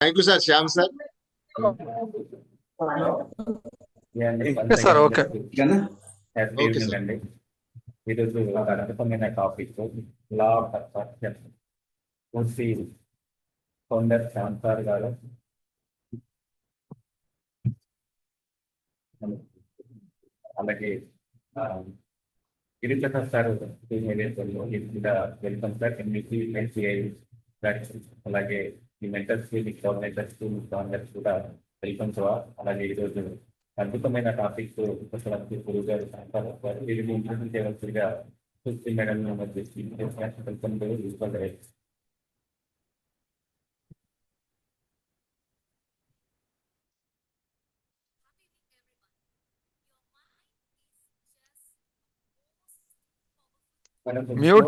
Thank you sir, Shyam sir. Sir okay. Happy okay evening sir. అండి. ఈరోజు ఒక అద్భుతమైన టాపిక్ లా ఆఫ్ అట్రాక్షన్. పూర్తి ఫౌండర్ శ్యామ్ సార్ గారు, అలాగే Giriprasad sir welcome sir. NEC NCI అలాగే ఈ మెంటర్స్ కి కోఆర్డినేటర్స్ ఫౌండర్స్ కూడా వెల్కమ్ సార్. అలాగే ఈరోజు అద్భుతమైన టాపిక్ గురువు గారు ఇది ఇంట్రడ్యూస్ చేయవలసిగా సుస్థి మేడం వెల్కమ్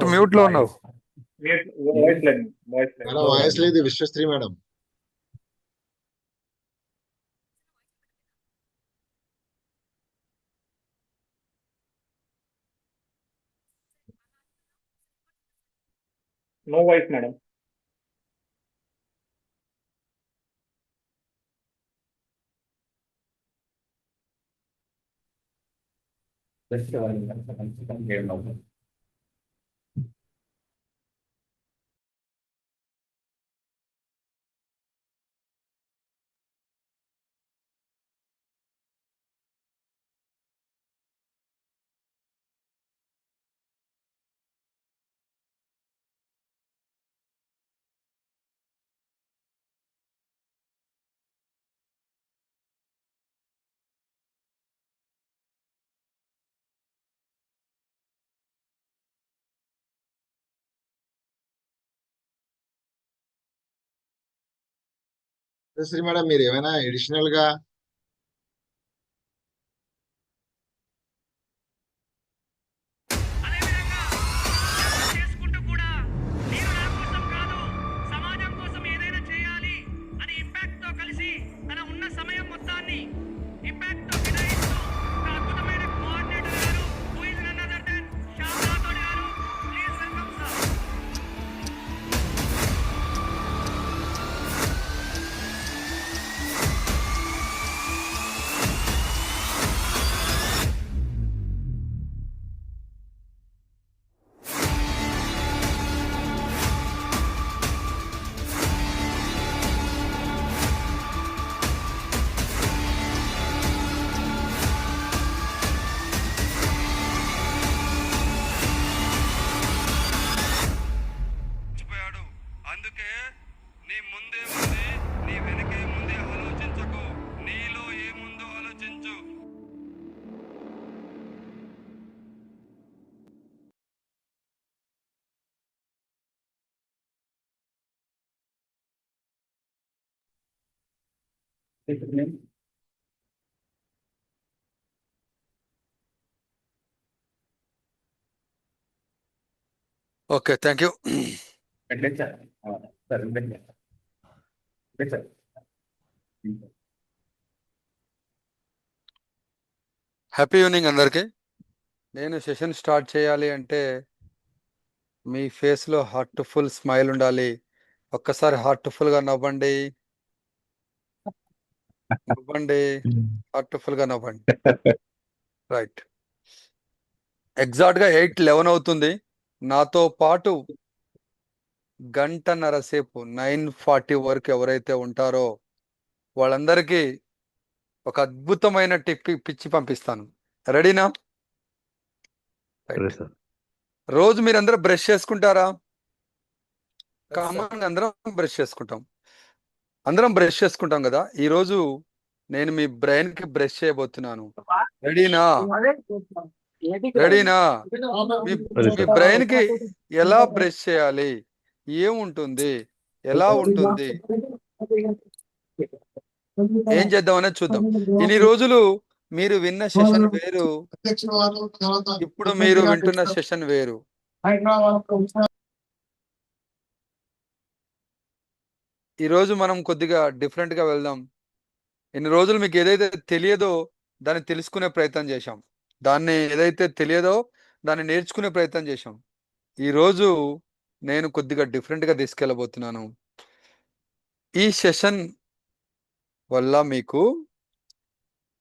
టు. మ్యూట్ లో ఉన్నావు. మేడం వాయిస్ లేదు, Vishwashri madam. No voice, madam. Just one minute. Vishwashri madam, మీరు ఏమైనా ఎడిషనల్ గా చేసుకుంటూ కూడా నేను నా కోసం కాదు సమాజం కోసం ఏదైనా చేయాలి అని ఇంపాక్ట్ తో కలిసి తన ఉన్న సమయం మొత్తాన్ని ఇంపాక్ట్ తో కేటాయిస్తూ ఒక అద్భుతమైన కోఆర్డినేటర్ గారు who is none other than Shyam Rathod గారు. Please welcome sir. మర్చిపోయాడు. అందుకే నీ ముందే ఉంది, నీ వెనకే ముందే ఆలోచించకు, నీలో ఏముందో ఆలోచించు. Okay, thank you. Happy evening అందరికి. నేను సెషన్ స్టార్ట్ చేయాలి అంటే మీ ఫేస్ లో హార్ట్ఫుల్ స్మైల్ ఉండాలి. ఒక్కసారి హార్ట్ఫుల్ గా నవ్వండి, నవ్వండి, హార్ట్ఫుల్ గా నవ్వండి. రైట్. ఎగ్జాక్ట్ గా 8:11 అవుతుంది. నాతో పాటు గంటన్నర సేపు 9:40 వరకు ఎవరైతే ఉంటారో వాళ్ళందరికీ ఒక అద్భుతమైన పిచ్చి పంపిస్తాను. రెడీనా? రోజు మీరందరూ బ్రష్ చేసుకుంటారా? కామన్ అందరం బ్రష్ చేసుకుంటాం. అందరం బ్రష్ చేసుకుంటాం కదా. ఈ రోజు నేను మీ బ్రెయిన్ కి బ్రష్ చేయబోతున్నాను. రెడీనా? రెడీనా? మీ బ్రెయిన్ కి ఎలా బ్రష్ చేయాలి, ఏముంటుంది, ఎలా ఉంటుంది, ఏం చేద్దామనేది చూద్దాం. ఇన్ని రోజులు మీరు విన్న సెషన్ వేరు, ఇప్పుడు మీరు వింటున్న సెషన్ వేరు. ఈ రోజు మనం కొద్దిగా డిఫరెంట్ గా వెళ్దాం. ఇన్ని రోజులు మీకు ఏదైతే తెలియదో దాన్ని తెలుసుకునే ప్రయత్నం చేశాం. దాన్ని ఏదైతే తెలియదో దాన్ని నేర్చుకునే ప్రయత్నం చేశాం. ఈ రోజు నేను కొద్దిగా డిఫరెంట్ గా తీసుకెళ్ళబోతున్నాను. ఈ సెషన్ వల్ల మీకు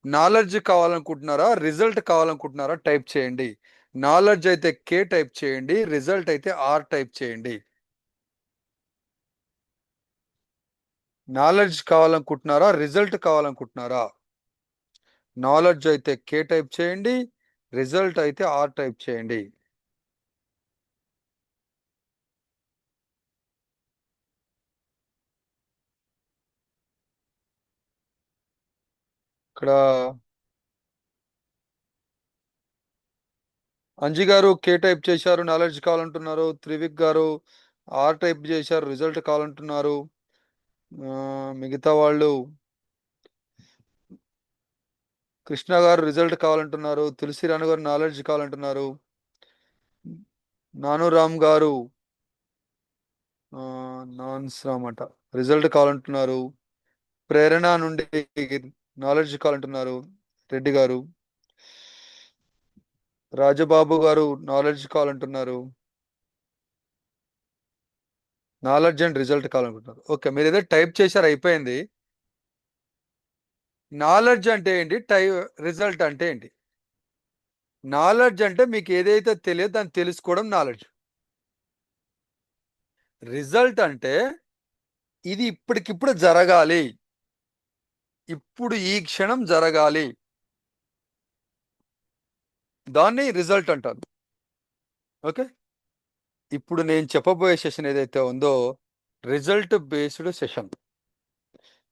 నాలెడ్జ్ కావాలనుకుంటున్నారా, రిజల్ట్ కావాలనుకుంటున్నారా? టైప్ చేయండి. నాలెడ్జ్ అయితే కే టైప్ చేయండి, రిజల్ట్ అయితే ఆర్ టైప్ చేయండి. నాలెడ్జ్ కావాలనుకుంటున్నారా, రిజల్ట్ కావాలనుకుంటున్నారా? నాలెడ్జ్ అయితే కే టైప్ చేయండి, రిజల్ట్ అయితే ఆర్ టైప్ చేయండి. ఇక్కడ అంజి గారు కే టైప్ చేశారు, నాలెడ్జ్ కావాలంటున్నారు. త్రివిక్ గారు ఆర్ టైప్ చేశారు, రిజల్ట్ కావాలంటున్నారు. మిగతా వాళ్ళు కృష్ణ గారు రిజల్ట్ కావాలంటున్నారు. తులసి రాణి గారు నాలెడ్జ్ కావాలంటున్నారు. నాను రామ్ గారు నాన్స్ రామ్ అట రిజల్ట్ కావాలంటున్నారు. ప్రేరణ నుండి నాలెడ్జ్ కావాలంటున్నారు రెడ్డి గారు. రాజబాబు గారు నాలెడ్జ్ కావాలంటున్నారు. నాలెడ్జ్ అండ్ రిజల్ట్ కావాలనుకుంటున్నారు. ఓకే, మీరు ఏదో టైప్ చేశారు, అయిపోయింది. నాలెడ్జ్ అంటే ఏంటి, రిజల్ట్ అంటే ఏంటి? నాలెడ్జ్ అంటే మీకు ఏదైతే తెలియదు దాన్ని తెలుసుకోవడం నాలెడ్జ్. రిజల్ట్ అంటే ఇది ఇప్పటికిప్పుడు జరగాలి, ఇప్పుడు ఈ క్షణం జరగాలి, దాన్ని రిజల్ట్ అంటారు. ఓకే, ఇప్పుడు నేను చెప్పబోయే సెషన్ ఏదైతే ఉందో రిజల్ట్ బేస్డ్ సెషన్.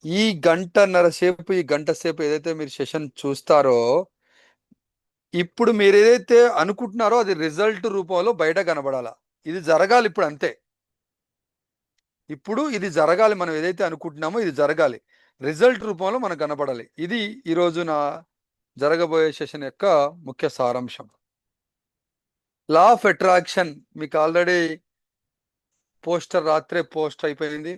ఈ గంటన్నర సేపు, ఈ గంట సేపు ఏదైతే మీరు సెషన్ చూస్తారో, ఇప్పుడు మీరు ఏదైతే అనుకుంటున్నారో అది రిజల్ట్ రూపంలో బయట కనబడాలా. ఇది జరగాలి ఇప్పుడు, అంతే. ఇప్పుడు ఇది జరగాలి, మనం ఏదైతే అనుకుంటున్నామో ఇది జరగాలి, రిజల్ట్ రూపంలో మనకు కనబడాలి. ఇది ఈరోజు నా జరగబోయే సెషన్ యొక్క ముఖ్య సారాంశం. లా ఆఫ్ అట్రాక్షన్ మీకు ఆల్రెడీ పోస్టర్ రాత్రే పోస్ట్ అయిపోయింది.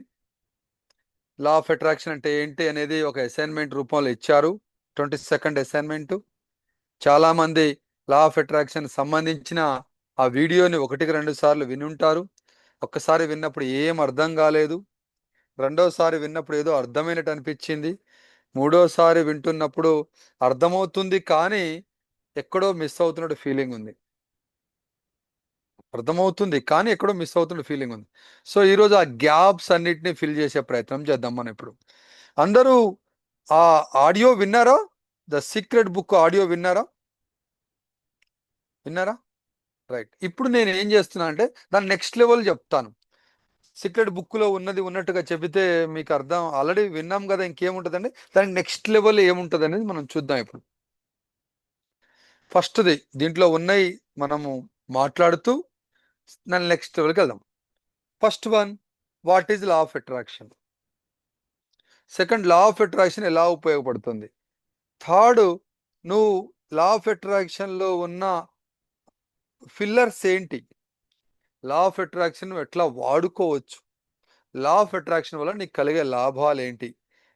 లా ఆఫ్ అట్రాక్షన్ అంటే ఏంటి అనేది ఒక అసైన్మెంట్ రూపంలో ఇచ్చారు. 22nd assignment. చాలా మంది లా ఆఫ్ అట్రాక్షన్ సంబంధించిన ఆ వీడియోని 1-2 సార్లు వినుంటారు. ఒక్కసారి విన్నప్పుడు ఏం అర్థం కాలేదు, రెండోసారి విన్నప్పుడు ఏదో అర్థమైనట్టు అనిపించింది, మూడోసారి వింటున్నప్పుడు అర్థమవుతుంది కానీ ఎక్కడో మిస్ అవుతున్నట్టు ఫీలింగ్ ఉంది. అర్థమవుతుంది కానీ ఎక్కడో మిస్ అవుతున్న ఫీలింగ్ ఉంది. సో ఈరోజు ఆ గ్యాప్స్ అన్నిటిని ఫిల్ చేసే ప్రయత్నం చేద్దాం మనం. ఇప్పుడు అందరూ ఆ ఆడియో విన్నారా? ద సీక్రెట్ బుక్ ఆడియో విన్నారా? రైట్. ఇప్పుడు నేను ఏం చేస్తున్నా అంటే దాని నెక్స్ట్ లెవెల్ చెప్తాను. సీక్రెట్ బుక్లో ఉన్నది ఉన్నట్టుగా చెబితే మీకు అర్థం, ఆల్రెడీ విన్నాం కదా, ఇంకేముంటుందండి. దానికి నెక్స్ట్ లెవెల్ ఏముంటుంది అనేది మనం చూద్దాం. ఇప్పుడు ఫస్ట్ది దీంట్లో ఉన్నాయి మనము మాట్లాడుతూ దాని నెక్స్ట్ లెవెల్కి వెళ్దాం. First one, what is law of attraction. Second, law of attraction ఎలా ఉపయోగపడుతుంది. థర్డ్, నువ్వు లా ఆఫ్ అట్రాక్షన్లో ఉన్న ఫిల్లర్స్ ఏంటి, లా ఆఫ్ అట్రాక్షన్ ఎట్లా వాడుకోవచ్చు, లా ఆఫ్ అట్రాక్షన్ వల్ల నీకు కలిగే లాభాలు ఏంటి.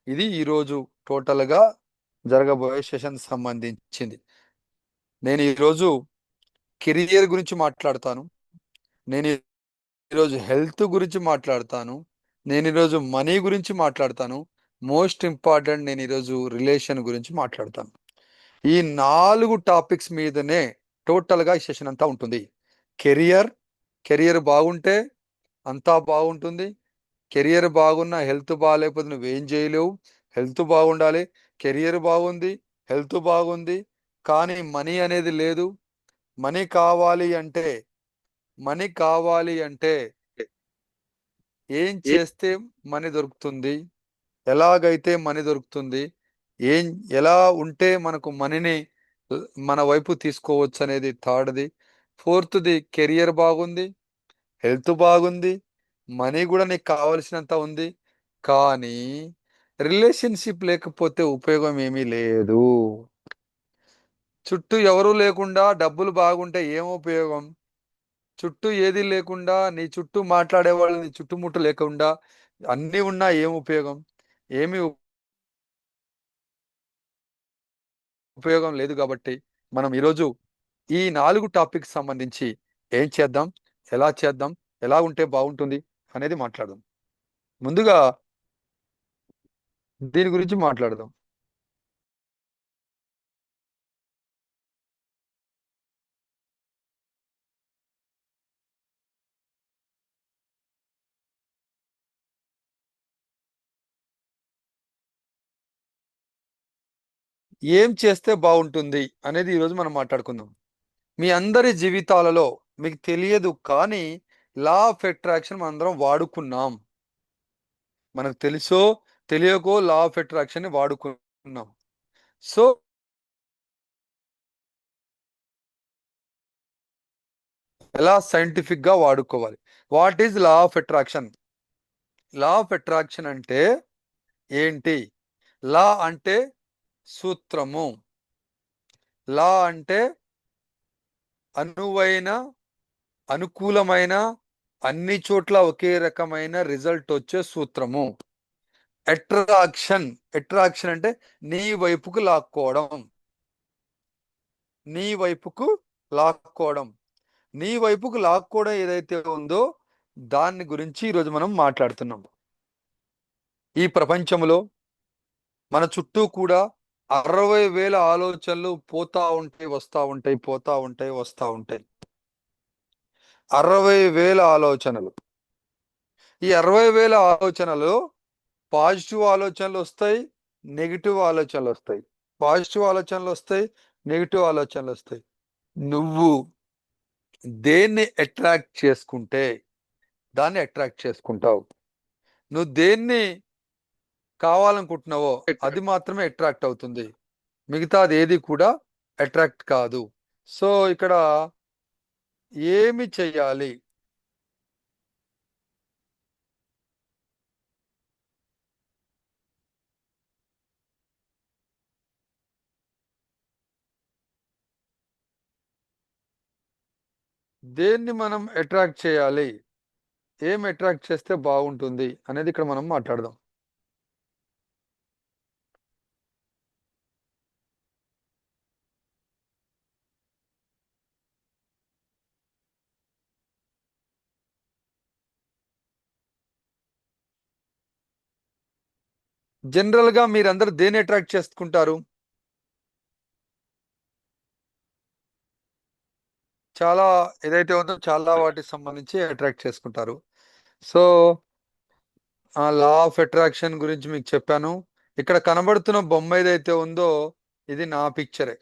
ఇది ఈరోజు టోటల్గా జరగబోయే సెషన్ సంబంధించింది. నేను ఈరోజు కెరియర్ గురించి మాట్లాడతాను, నేను ఈరోజు హెల్త్ గురించి మాట్లాడతాను, నేను ఈరోజు మనీ గురించి మాట్లాడతాను, మోస్ట్ ఇంపార్టెంట్ నేను ఈరోజు రిలేషన్ గురించి మాట్లాడతాను. ఈ 4 టాపిక్స్ మీదనే టోటల్గా ఈ సెషన్ అంతా ఉంటుంది. కెరియర్ బాగుంటే అంతా బాగుంటుంది. కెరియర్ బాగున్నా హెల్త్ బాగాలేకపోతే నువ్వేం చేయలేవు. హెల్త్ బాగుండాలి. కెరియర్ బాగుంది, హెల్త్ బాగుంది, కానీ మనీ అనేది లేదు. మనీ కావాలి అంటే ఏం చేస్తే మనీ దొరుకుతుంది, ఎలాగైతే మనీ దొరుకుతుంది, ఎలా ఉంటే మనకు మనీని మన వైపు తీసుకోవచ్చు అనేది థర్డ్ది. ఫోర్త్ది, కెరియర్ బాగుంది, హెల్త్ బాగుంది, మనీ కూడా నీకు కావలసినంత ఉంది, కానీ రిలేషన్షిప్ లేకపోతే ఉపయోగం ఏమీ లేదు. చుట్టూ ఎవరూ లేకుండా డబ్బులు బాగుంటే ఏం ఉపయోగం? చుట్టూ ఏది లేకుండా, నీ చుట్టూ మాట్లాడే వాళ్ళు నీ చుట్టుముట్టు లేకుండా అన్నీ ఉన్నా ఏం ఉపయోగం? ఏమీ ఉపయోగం లేదు. కాబట్టి మనం ఈరోజు ఈ 4 టాపిక్స్ సంబంధించి ఏం చేద్దాం, ఎలా చేద్దాం, ఎలా ఉంటే బాగుంటుంది అనేది మాట్లాడదాం. ముందుగా దీని గురించి మాట్లాడదాం. ఏం చేస్తే బాగుంటుంది అనేది ఈరోజు మనం మాట్లాడుకుందాం. మీ అందరి జీవితాలలో మీకు తెలియదు కానీ లా ఆఫ్ అట్రాక్షన్ మనందరం వాడుకున్నాం. మనకు తెలుసో తెలియకో లా ఆఫ్ అట్రాక్షన్ ని వాడుకున్నాం. సో ఎలా సైంటిఫిక్ గా వాడుకోవాలి? What is law of attraction? Law of attraction అంటే ఏంటి? లా అంటే సూత్రము. లా అంటే అనువైన, అనుకూలమైన, అన్ని చోట్ల ఒకే రకమైన రిజల్ట్ వచ్చే సూత్రము. అట్రాక్షన్, అట్రాక్షన్ అంటే నీ వైపుకు లాక్కోవడం. నీ వైపుకు లాక్కోవడం. నీ వైపుకు లాక్కోవడం ఏదైతే ఉందో దాని గురించి ఈరోజు మనం మాట్లాడుతున్నాం. ఈ ప్రపంచంలో మన చుట్టూ కూడా 60,000 ఆలోచనలు పోతా ఉంటాయి, వస్తా ఉంటాయి, పోతా ఉంటాయి, వస్తా ఉంటాయి. 60,000 ఆలోచనలు. ఈ 60,000 ఆలోచనలు పాజిటివ్ ఆలోచనలు వస్తాయి, నెగిటివ్ ఆలోచనలు వస్తాయి. పాజిటివ్ ఆలోచనలు వస్తాయి, నెగిటివ్ ఆలోచనలు వస్తాయి. నువ్వు దేన్ని అట్రాక్ట్ చేసుకుంటే దాన్ని అట్రాక్ట్ చేసుకుంటావు. నువ్వు దేన్ని కావాలనుకుంటున్నావో అది మాత్రమే అట్రాక్ట్ అవుతుంది. మిగతాది ఏది కూడా అట్రాక్ట్ కాదు. సో ఇక్కడ ఏమి చెయ్యాలి? దేన్ని మనం అట్రాక్ట్ చేయాలి? ఏం అట్రాక్ట్ చేస్తే బాగుంటుంది అనేది ఇక్కడ మనం మాట్లాడదాం. జనరల్ గా మీరందరూ దేన్ని అట్రాక్ట్ చేసుకుంటారు? చాలా ఏదైతే ఉందో చాలా వాటికి సంబంధించి అట్రాక్ట్ చేసుకుంటారు. సో ఆ లా ఆఫ్ అట్రాక్షన్ గురించి మీకు చెప్పాను. ఇక్కడ కనబడుతున్న బొమ్మ ఏదైతే ఉందో ఇది నా పిక్చరే.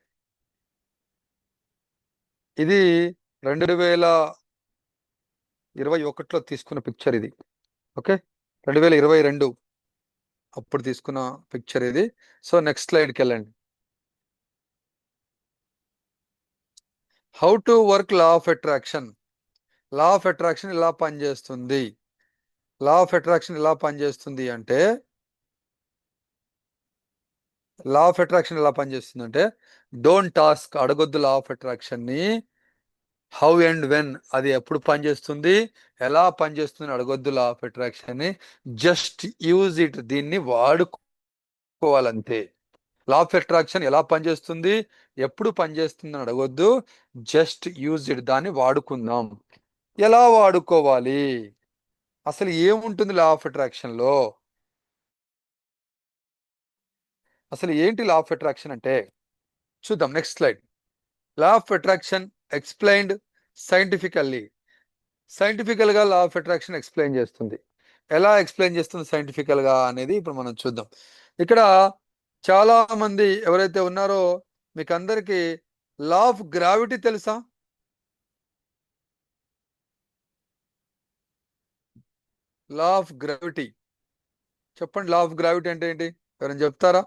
ఇది 2021లో తీసుకున్న పిక్చర్ ఇది. ఓకే, 2022 అప్పుడు తీసుకున్న పిక్చర్ ఇది. సో నెక్స్ట్ స్లైడ్కి వెళ్ళండి. How to work law of attraction. Law of attraction ఇలా పనిచేస్తుంది. లా ఆఫ్ అట్రాక్షన్ ఎలా పనిచేస్తుంది అంటే లా ఆఫ్ అట్రాక్షన్ ఎలా పనిచేస్తుంది అంటే డోంట్ టాస్క్, అడగొద్దు లా ఆఫ్ అట్రాక్షన్ ని. హౌ అండ్ వెన్, అది ఎప్పుడు పనిచేస్తుంది, ఎలా పనిచేస్తుంది అడగొద్దు లా ఆఫ్ అట్రాక్షన్ ని. జస్ట్ యూజ్ ఇట్, దీన్ని వాడుకోవాలంతే. లా ఆఫ్ అట్రాక్షన్ ఎలా పనిచేస్తుంది, ఎప్పుడు పనిచేస్తుంది అని అడగొద్దు, జస్ట్ యూజ్ ఇట్, దాన్ని వాడుకుందాం. ఎలా వాడుకోవాలి? అసలు ఏముంటుంది లా ఆఫ్ అట్రాక్షన్ లో? అసలు ఏంటి లా ఆఫ్ అట్రాక్షన్ అంటే చూద్దాం. Next slide. Law of attraction explained scientifically. Scientifical గా లా ఆఫ్ అట్రాక్షన్ ఎక్స్ప్లెయిన్ చేస్తుంది. ఎలా ఎక్స్ప్లెయిన్ చేస్తుంది సైంటిఫికల్ గా అనేది ఇప్పుడు మనం చూద్దాం. ఇక్కడ చాలా మంది ఎవరైతే ఉన్నారో మీకు అందరికి లా ఆఫ్ గ్రావిటీ తెలుసా? లా ఆఫ్ గ్రావిటీ చెప్పండి. లా ఆఫ్ గ్రావిటీ అంటే ఏంటి? ఎవరైనా చెప్తారా?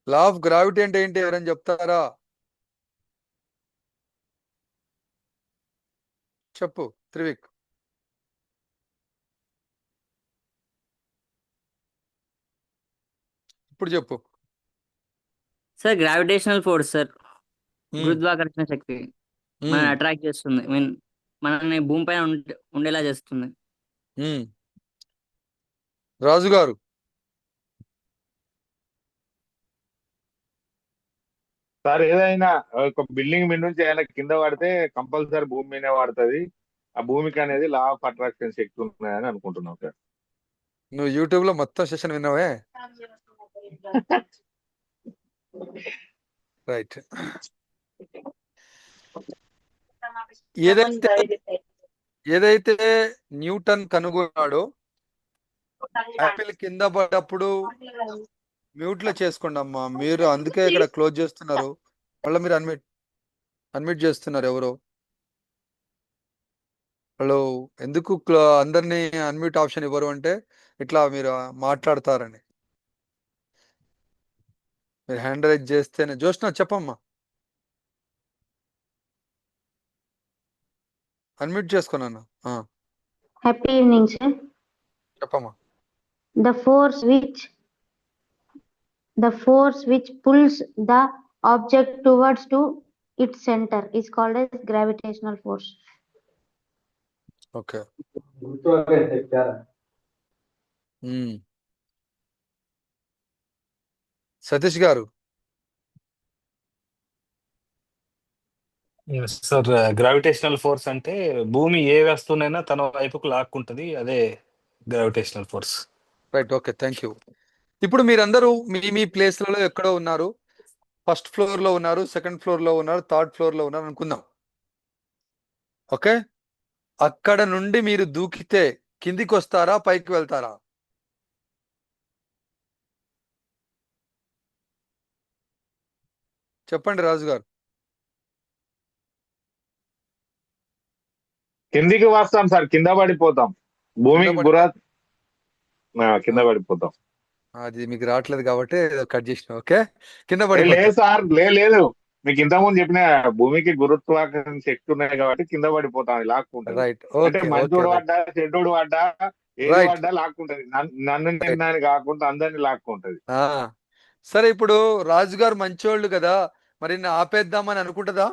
లా ఆఫ్ గ్రావిటీ అంటే ఏంటి? ఎవరైనా చెప్తారా? చెప్పు త్రివిక్. ఇప్పుడు చెప్పు. సార్ గ్రావిటేషనల్ ఫోర్స్ సార్, ఉమ్, గురుత్వాకర్షణ శక్తి మనల్ని ఉమ్, అట్రాక్ట్ చేస్తుంది. మీన్ మనల్ని భూమిపైన ఉండేలా చేస్తుంది. ఉమ్. రాజు గారు. సార్ ఏదైనా ఒక బిల్డింగ్ మీద నుంచి ఏమైనా కింద పడితే కంపల్సరీ భూమి మీదనే పడుతుంది. ఆ భూమికి అనేది లా ఆఫ్ అట్రాక్షన్ శక్తి ఉన్నదని అనుకుంటున్నాం సార్. నువ్వు యూట్యూబ్ లో మొత్తం సెషన్ విన్నావే. రైట్. ఏదైతే ఏదైతే న్యూటన్ కనుగొన్నాడో యాపిల్ కింద పడ్డప్పుడు మ్యూట్ లో చేసుకోండి అమ్మా. మీరు అందుకే ఇక్కడ క్లోజ్ చేస్తున్నారు. మళ్ళీ మీరు అన్మ్యూట్ చేస్తున్నారు ఎవరు. హలో, ఎందుకు అందరినీ అన్మ్యూట్ ఆప్షన్ ఇవ్వరు అంటే ఇట్లా మీరు మాట్లాడతారని. మీరు హ్యాండ్ రైజ్ చేస్తేనే. జోష్నా చెప్పమ్మా, అన్మ్యూట్ చేసుకున్నాను. Happy evening, sir. చెప్పమ్మా. The force which pulls the object towards to its center is called as gravitational force. Okay. Satish గారు. సార్, గ్రావిటేషనల్ ఫోర్స్ అంటే భూమి ఏ వస్తువునైనా తన వైపుకు లాక్కుంటది, అదే gravitational force. Right, okay, thank you. ఇప్పుడు మీరందరూ మీ మీ ప్లేస్లలో ఎక్కడో ఉన్నారు. ఫస్ట్ ఫ్లోర్ లో ఉన్నారు, సెకండ్ ఫ్లోర్ లో ఉన్నారు, థర్డ్ ఫ్లోర్ లో ఉన్నారు అనుకుందాం. ఓకే, అక్కడ నుండి మీరు దూకితే కిందికి వస్తారా, పైకి వెళ్తారా? చెప్పండి రాజు గారు. కిందికి వస్తాం సార్, కింద పడిపోతాం. భూమికి కింద పడిపోతాం. అది మీకు రావట్లేదు కాబట్టి కట్ చేసిన. ఓకే, కింద లేదు పడిపోతారు. సార్, లేదు. మీకు ఇంతకుముందు చెప్పిన భూమికి గురుత్వాకర్షణ శక్తి ఉన్నాయి కాబట్టి కింద పడిపోతాం, లాక్కుంటది. రైట్, అంటే ఓకే, ఓకే, మంచోడు రైట్, పడ్డా, చెడ్డోడు పడ్డా, ఏది రైట్, పడ్డా లాక్కుంటది. నన్ను రైట్. నిర్ణయాన్ని కాకుండా అందరినీ లాక్కుంటది. సరే, ఇప్పుడు రాజు గారు మంచోళ్ళు కదా, మరి ఈయన ఆపేద్దామని అనుకుంటుందా?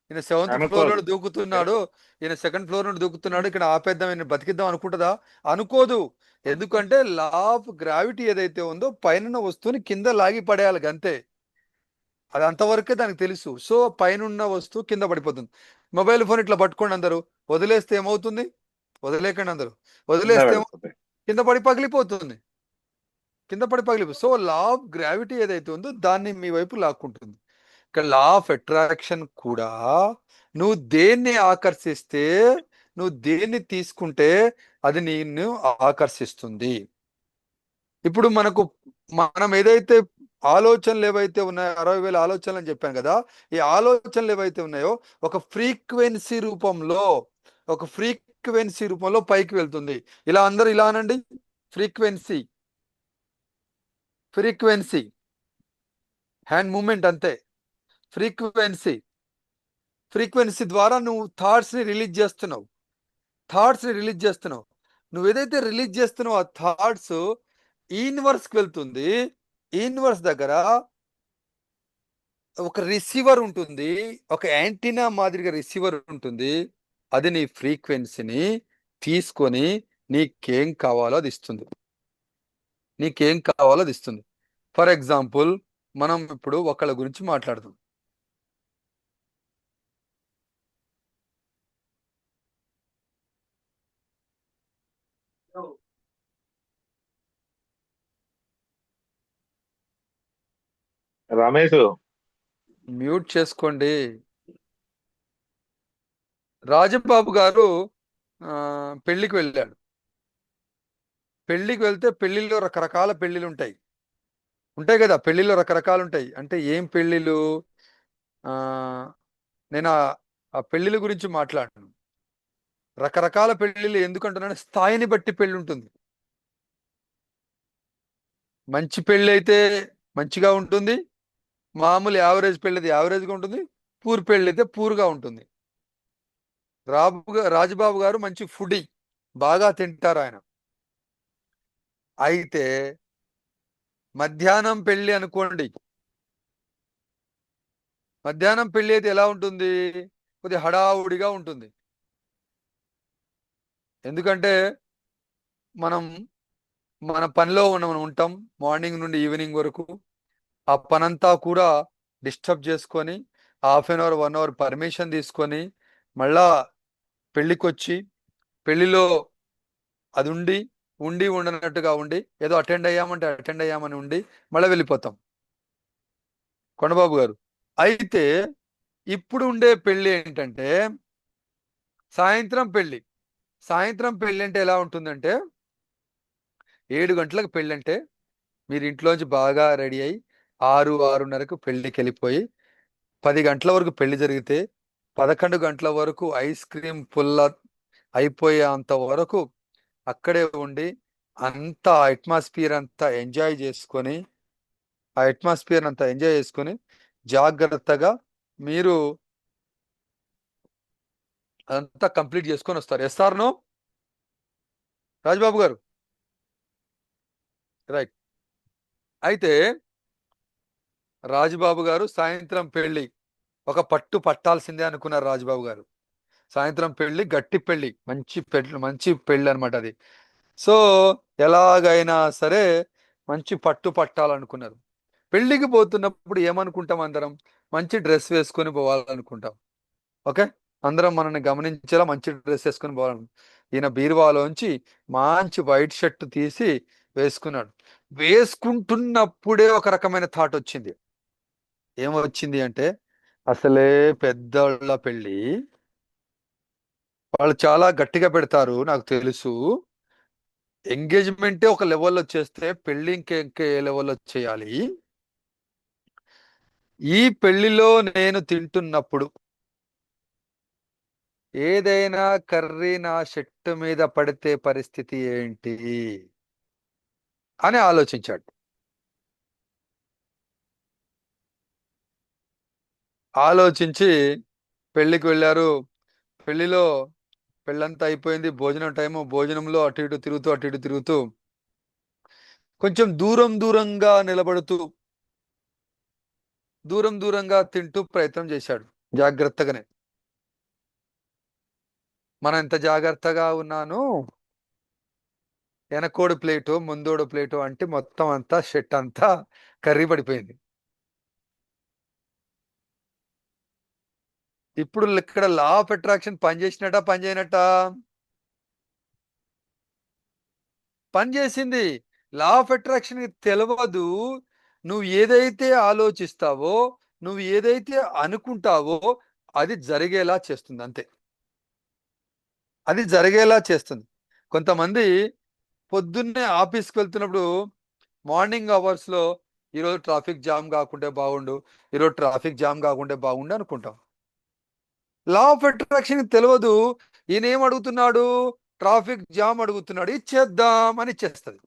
ఈయన సెవెంత్ ఫ్లోర్ అనుకోదు. నుండి దూకుతున్నాడు, ఈయన సెకండ్ ఫ్లోర్ నుండి దూకుతున్నాడు, ఇక్కడ ఆపేద్దాం, ఈయన బతికిద్దాం అనుకుంటుందా? అనుకోదు. ఎందుకంటే లా ఆఫ్ గ్రావిటీ ఏదైతే ఉందో పైన వస్తువుని కింద లాగి పడేయాలి అంతే. అది అంతవరకే దానికి తెలుసు. సో పైన వస్తువు కింద పడిపోతుంది. మొబైల్ ఫోన్ ఇట్లా పట్టుకోండి అందరూ, వదిలేస్తే ఏమవుతుంది? వదిలేకండి అందరూ. వదిలేస్తే పడిపోతాయి. కింద పడి పగిలిపోతుంది. సో లా ఆఫ్ గ్రావిటీ ఏదైతే ఉందో దాన్ని మీ వైపు లాక్కుంటుంది. ఇక్కడ లా ఆఫ్ అట్రాక్షన్ కూడా నువ్వు దేన్ని ఆకర్షిస్తే, నువ్వు దేన్ని తీసుకుంటే అది నిన్ను ఆకర్షిస్తుంది. ఇప్పుడు మనం ఏదైతే ఆలోచనలు ఏవైతే ఉన్నాయో, 60,000 ఆలోచనలు అని చెప్పాను కదా, ఈ ఆలోచనలు ఏవైతే ఉన్నాయో ఒక ఫ్రీక్వెన్సీ రూపంలో పైకి వెళ్తుంది. ఇలా అందరూ ఇలా అనండి, ఫ్రీక్వెన్సీ హ్యాండ్ మూమెంట్ అంతే. ఫ్రీక్వెన్సీ ద్వారా నువ్వు థాట్స్ని రిలీజ్ చేస్తున్నావు. నువ్వు ఏదైతే రిలీజ్ చేస్తున్నావు ఆ థాట్స్ యూనివర్స్కి వెళ్తుంది. యూనివర్స్ దగ్గర ఒక రిసీవర్ ఉంటుంది, ఒక యాంటీనా మాదిరిగా రిసీవర్ ఉంటుంది. అది నీ ఫ్రీక్వెన్సీని తీసుకొని నీకేం కావాలో అది ఇస్తుంది. ఫర్ ఎగ్జాంపుల్, మనం ఇప్పుడు ఒకళ్ళ గురించి మాట్లాడదాం. రమేష్ మ్యూట్ చేసుకోండి. రాజబాబు గారు పెళ్లికి వెళ్ళాడు. పెళ్లికి వెళ్తే పెళ్లిలో రకరకాల పెళ్లిలు ఉంటాయి కదా. పెళ్లిలో రకరకాలు ఉంటాయి. అంటే ఏం పెళ్లిలు? నేను ఆ పెళ్లిల గురించి మాట్లాడను. రకరకాల పెళ్లిళ్ళు ఎందుకంటున్నాను, స్థాయిని బట్టి పెళ్లి ఉంటుంది. మంచి పెళ్లి అయితే మంచిగా ఉంటుంది, మామూలు యావరేజ్ పెళ్లి అయితే యావరేజ్గా ఉంటుంది, పూర్ పెళ్లి అయితే పూర్గా ఉంటుంది. రాజబాబు గారు మంచి ఫుడీ, బాగా తింటారు ఆయన. అయితే మధ్యాహ్నం పెళ్లి అనుకోండి. మధ్యాహ్నం పెళ్లి అయితే ఎలా ఉంటుంది? కొద్దిగా హడావుడిగా ఉంటుంది. ఎందుకంటే మన పనిలో మనం ఉంటాం మార్నింగ్ నుండి ఈవినింగ్ వరకు. ఆ పనంతా కూడా డిస్టర్బ్ చేసుకొని 1/2 అవర్ 1 అవర్ పర్మిషన్ తీసుకొని మళ్ళా పెళ్ళికొచ్చి పెళ్లిలో అది ఉండి ఉండి ఉండనట్టుగా ఉండి ఏదో అటెండ్ అయ్యామంటే అటెండ్ అయ్యామని ఉండి మళ్ళీ వెళ్ళిపోతాం. కొండబాబు గారు, అయితే ఇప్పుడు ఉండే పెళ్లి ఏంటంటే సాయంత్రం పెళ్లి. సాయంత్రం పెళ్లి అంటే ఎలా ఉంటుందంటే 7 గంటలకు పెళ్లి అంటే మీరు ఇంట్లోంచి బాగా రెడీ అయ్యి 6:30కు పెళ్లికి వెళ్ళిపోయి 10 గంటల వరకు పెళ్లి జరిగితే 11 గంటల వరకు ఐస్ క్రీమ్ పుల్ల అయిపోయేంత వరకు అక్కడే ఉండి అంతా అట్మాస్ఫియర్ అంతా ఎంజాయ్ చేసుకొని జాగ్రత్తగా మీరు అదంతా కంప్లీట్ చేసుకొని వస్తారు. ఎస్ఆర్ నో రాజబాబు గారు? రైట్. అయితే రాజబాబు గారు సాయంత్రం పెళ్లి ఒక పట్టు పట్టాల్సిందే అనుకున్నారు రాజబాబు గారు. సాయంత్రం పెళ్లి గట్టి పెళ్లి, మంచి పెళ్లి అనమాట అది. సో ఎలాగైనా సరే మంచి పట్టు పట్టాలనుకున్నారు. పెళ్లికి పోతున్నప్పుడు ఏమనుకుంటాం అందరం? మంచి డ్రెస్ వేసుకొని పోవాలనుకుంటాం. ఓకే, అందరం మనల్ని గమనించేలా మంచి డ్రెస్ వేసుకొని పోవాలను. ఈయన బీరువాలోంచి మంచి వైట్ షర్ట్ తీసి వేసుకున్నాడు. వేసుకుంటున్నప్పుడే ఒక రకమైన థాట్ వచ్చింది. ఏమొచ్చింది అంటే, అసలే పెద్దోళ్ళ పెళ్ళి, వాళ్ళు చాలా గట్టిగా పెడతారు నాకు తెలుసు. ఎంగేజ్మెంటే ఒక లెవెల్లో చేస్తే పెళ్లి ఇంకే లెవెల్లో చేయాలి. ఈ పెళ్లిలో నేను తింటున్నప్పుడు ఏదైనా కర్రీ నా షర్టు మీద పడితే పరిస్థితి ఏంటి అని ఆలోచించాడు. ఆలోచించి పెళ్లికి వెళ్ళారు. పెళ్ళంతా అయిపోయింది. భోజనం టైము. భోజనంలో అటు ఇటు తిరుగుతూ కొంచెం దూరంగా నిలబడుతూ దూరంగా తింటూ ప్రయత్నం చేశాడు జాగ్రత్తగానే. మనం ఎంత జాగ్రత్తగా ఉన్నాను, వెనకోడు ప్లేటు ముందోడు ప్లేటు అంటే మొత్తం అంతా షెట్ అంతా కర్రీ పడిపోయింది. ఇప్పుడు ఇక్కడ లా ఆఫ్ అట్రాక్షన్ పనిచేసినట్ట పనిచేయనట్ట? పనిచేసింది. లా ఆఫ్ అట్రాక్షన్ తెలియదు. నువ్వు ఏదైతే ఆలోచిస్తావో, నువ్వు ఏదైతే అనుకుంటావో అది జరిగేలా చేస్తుంది. అంతే, అది జరిగేలా చేస్తుంది. కొంతమంది పొద్దున్నే ఆఫీస్కి వెళ్తున్నప్పుడు మార్నింగ్ అవర్స్లో ఈరోజు ట్రాఫిక్ జామ్ కాకుంటే బాగుండు అనుకుంటాం. లా ఆఫ్ అట్రాక్షన్ తెలియదు. ఈయన ఏం అడుగుతున్నాడు? ట్రాఫిక్ జామ్ అడుగుతున్నాడు, ఇచ్చేద్దాం అని ఇచ్చేస్తుంది.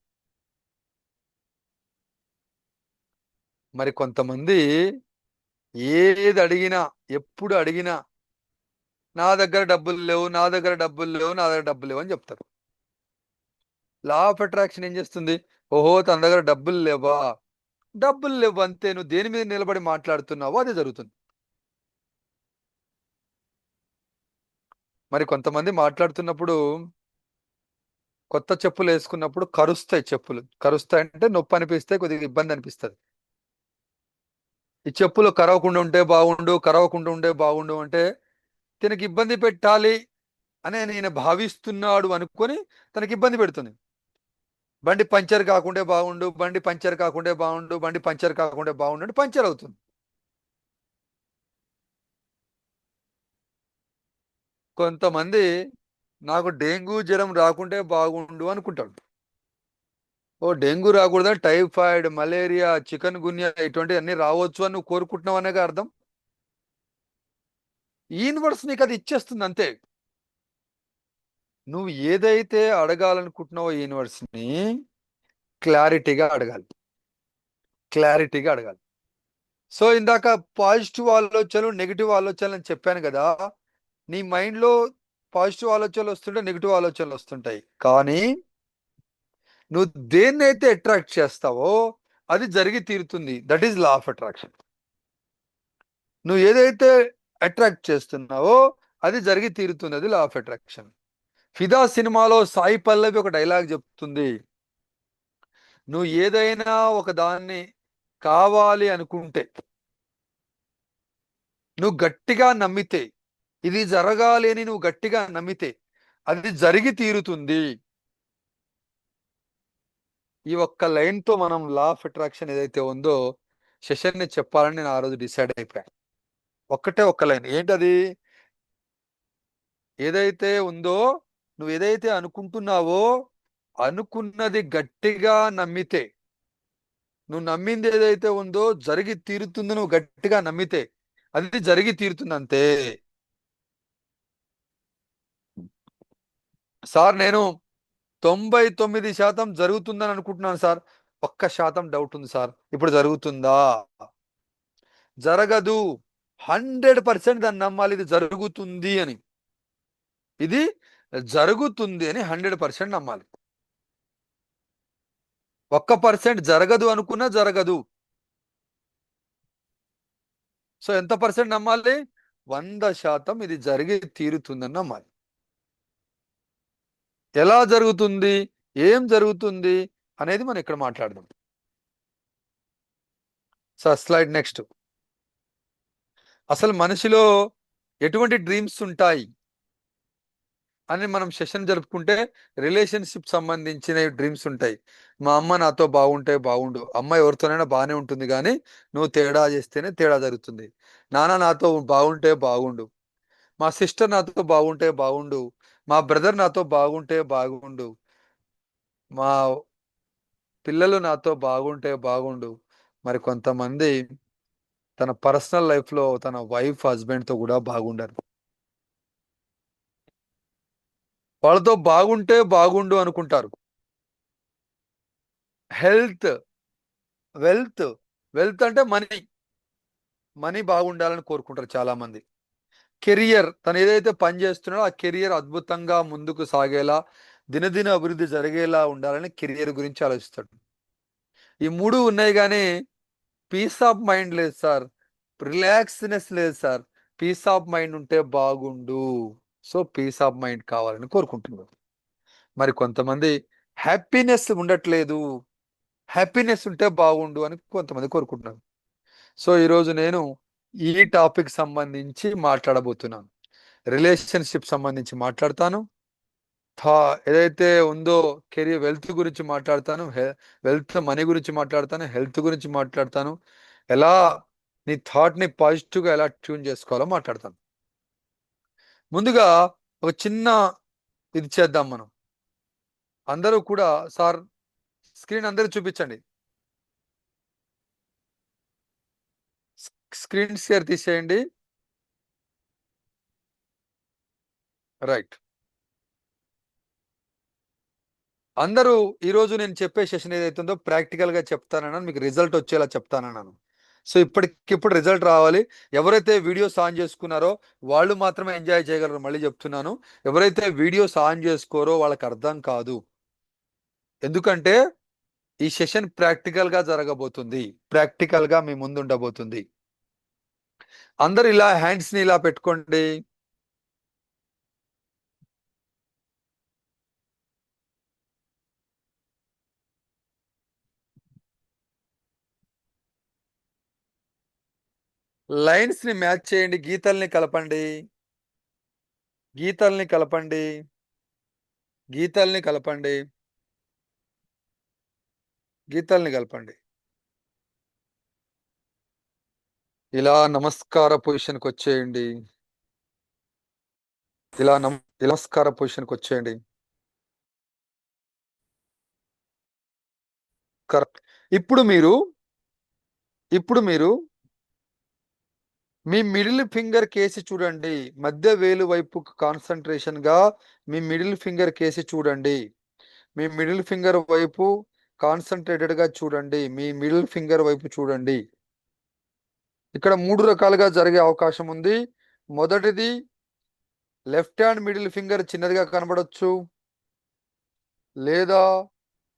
మరి కొంతమంది ఏది అడిగినా, ఎప్పుడు అడిగినా నా దగ్గర డబ్బులు లేవు అని చెప్తారు. లా ఆఫ్ అట్రాక్షన్ ఏం చేస్తుంది? ఓహో, తన దగ్గర డబ్బులు లేవు అంతే. నువ్వు దేని మీద నిలబడి మాట్లాడుతున్నావో అదే జరుగుతుంది. మరి కొంతమంది మాట్లాడుతున్నప్పుడు కొత్త చెప్పులు వేసుకున్నప్పుడు కరుస్తాయి అంటే నొప్పి అనిపిస్తే కొద్దిగా ఇబ్బంది అనిపిస్తుంది. ఈ చెప్పులు కరవకుండా ఉంటే బాగుండు అంటే తనకి ఇబ్బంది పెట్టాలి అని నేను భావిస్తున్నాడు అనుకొని తనకి ఇబ్బంది పెడుతుంది. బండి పంచర్ కాకుంటే బాగుండు అంటే పంచర్ అవుతుంది. కొంతమంది నాకు డెంగ్యూ జ్వరం రాకుంటే బాగుండు అనుకుంటాడు. ఓ డెంగ్యూ రాకూడదా? టైఫాయిడ్, మలేరియా, చికెన్ గున్యా ఇటువంటి అన్ని రావచ్చు అని నువ్వు కోరుకుంటున్నావు అనేగా అర్థం. యూనివర్స్ నీకు అది ఇచ్చేస్తుంది అంతే. నువ్వు ఏదైతే అడగాలనుకుంటున్నావో యూనివర్స్ని క్లారిటీగా అడగాలి. సో ఇందాక పాజిటివ్ ఆలోచనలు, నెగిటివ్ ఆలోచనలు అని చెప్పాను కదా. నీ మైండ్లో పాజిటివ్ ఆలోచనలు వస్తుంటే నెగిటివ్ ఆలోచనలు వస్తుంటాయి. కానీ నువ్వు దేన్నైతే అట్రాక్ట్ చేస్తావో అది జరిగి తీరుతుంది. That is law of attraction. నువ్వు ఏదైతే అట్రాక్ట్ చేస్తున్నావో అది జరిగి తీరుతుంది. అది లా ఆఫ్ అట్రాక్షన్. ఫిదా సినిమాలో సాయి పల్లవి ఒక డైలాగ్ చెప్తుంది. నువ్వు ఏదైనా ఒక దాన్ని కావాలి అనుకుంటే, నువ్వు గట్టిగా నమ్మితే ఇది జరగాలి అని నువ్వు గట్టిగా నమ్మితే అది జరిగి తీరుతుంది. ఈ ఒక్క లైన్తో మనం లా ఆఫ్ అట్రాక్షన్ ఏదైతే ఉందో సెషన్ని చెప్పాలని నేను ఆ రోజు డిసైడ్ అయిపోయాను. ఒక్కటే ఒక్క లైన్ ఏంటది? ఏదైతే ఉందో నువ్వు ఏదైతే అనుకుంటున్నావో అనుకున్నది గట్టిగా నమ్మితే, నువ్వు నమ్మింది ఏదైతే ఉందో జరిగి తీరుతుందో నువ్వు గట్టిగా నమ్మితే అది జరిగి తీరుతుంది అంతే. సార్ నేను 99% జరుగుతుందని అనుకుంటున్నాను సార్, 1% డౌట్ ఉంది సార్, ఇప్పుడు జరుగుతుందా? జరగదు. 100% దాన్ని నమ్మాలి, ఇది జరుగుతుంది అని. ఇది జరుగుతుంది అని 100% నమ్మాలి. 1% జరగదు అనుకున్నా జరగదు. సో ఎంత పర్సెంట్ నమ్మాలి? 100% ఇది జరిగి తీరుతుందని నమ్మాలి. ఎలా జరుగుతుంది, ఏం జరుగుతుంది అనేది మనం ఇక్కడ మాట్లాడదాం. Sir slide next. అసలు మనిషిలో ఎటువంటి డ్రీమ్స్ ఉంటాయి అని మనం సెషన్ జరుపుకుంటే రిలేషన్షిప్ సంబంధించిన డ్రీమ్స్ ఉంటాయి. మా అమ్మ నాతో బాగుంటే బాగుండు, అమ్మ ఎవరితోనైనా బాగానే ఉంటుంది కానీ నువ్వు తేడా చేస్తేనే తేడా జరుగుతుంది. నాన్న నాతో బాగుంటే బాగుండు, మా సిస్టర్ నాతో బాగుంటే బాగుండు, మా బ్రదర్ నాతో బాగుంటే బాగుండు, మా పిల్లలు నాతో బాగుంటే బాగుండు. మరి కొంతమంది తన పర్సనల్ లైఫ్లో తన వైఫ్ హస్బెండ్తో కూడా బాగుండరు. వాళ్ళతో బాగుంటే బాగుండు అనుకుంటారు. హెల్త్, వెల్త్, వెల్త్ అంటే మనీ బాగుండాలని కోరుకుంటారు చాలా మంది. కెరియర్, తను ఏదైతే పని చేస్తున్నాడో ఆ కెరియర్ అద్భుతంగా ముందుకు సాగేలా, దినదిన అభివృద్ధి జరిగేలా ఉండాలని కెరియర్ గురించి ఆలోచిస్తాడు. ఈ మూడు ఉన్నాయి కానీ పీస్ ఆఫ్ మైండ్ లేదు సార్, రిలాక్స్నెస్ లేదు సార్. పీస్ ఆఫ్ మైండ్ ఉంటే బాగుండు. సో పీస్ ఆఫ్ మైండ్ కావాలని కోరుకుంటున్నారు. మరి కొంతమంది హ్యాపీనెస్ ఉండట్లేదు, హ్యాపీనెస్ ఉంటే బాగుండు అని కొంతమంది కోరుకుంటున్నారు. సో ఈరోజు నేను ఈ టాపిక్ సంబంధించి మాట్లాడబోతున్నాను. రిలేషన్షిప్ సంబంధించి మాట్లాడతాను. ఏదైతే ఉందో కెరీర్, వెల్త్ గురించి మాట్లాడతాను, వెల్త్ మనీ గురించి మాట్లాడతాను, హెల్త్ గురించి మాట్లాడతాను, ఎలా నీ థాట్ని పాజిటివ్గా ఎలా ట్యూన్ చేసుకోవాలో మాట్లాడతాను. ముందుగా ఒక చిన్న ఇది చేద్దాం మనం. అందరూ కూడా సార్ స్క్రీన్ అందరూ చూపించండి. స్క్రీన్ షేర్ తీసేయండి. రైట్. అందరూ ఈరోజు నేను చెప్పే సెషన్ ఏదైతుందో ప్రాక్టికల్గా చెప్తానన్నాను, మీకు రిజల్ట్ వచ్చేలా చెప్తానన్నాను. సో ఇప్పటికిప్పుడు రిజల్ట్ రావాలి. ఎవరైతే వీడియోస్ ఆన్ చేసుకున్నారో వాళ్ళు మాత్రమే ఎంజాయ్ చేయగలరు. మళ్ళీ చెప్తున్నాను, ఎవరైతే వీడియోస్ ఆన్ చేసుకోరో వాళ్ళకి అర్థం కాదు. ఎందుకంటే ఈ సెషన్ ప్రాక్టికల్గా జరగబోతుంది, ప్రాక్టికల్గా మీ ముందు ఉండబోతుంది. అందరు ఇలా హ్యాండ్స్ని ఇలా పెట్టుకోండి. లైన్స్ ని మ్యాచ్ చేయండి, గీతల్ని కలపండి, గీతల్ని కలపండి, గీతల్ని కలపండి, గీతల్ని కలపండి. ఇలా నమస్కార పొజిషన్కి వచ్చేయండి. ఇలా నమస్కార పొజిషన్కి వచ్చేయండి. కరెక్ట్. ఇప్పుడు మీరు మీ మిడిల్ ఫింగర్ కేసి చూడండి. మధ్య వేలు వైపు కాన్సన్ట్రేషన్ గా మీ మిడిల్ ఫింగర్ కేసి చూడండి. మీ మిడిల్ ఫింగర్ వైపు కాన్సన్ట్రేటెడ్ గా చూడండి. మీ మిడిల్ ఫింగర్ వైపు చూడండి. ఇక్కడ 3 రకాలుగా జరిగే అవకాశం ఉంది. మొదటిది, లెఫ్ట్ హ్యాండ్ మిడిల్ ఫింగర్ చిన్నదిగా కనబడొచ్చు, లేదా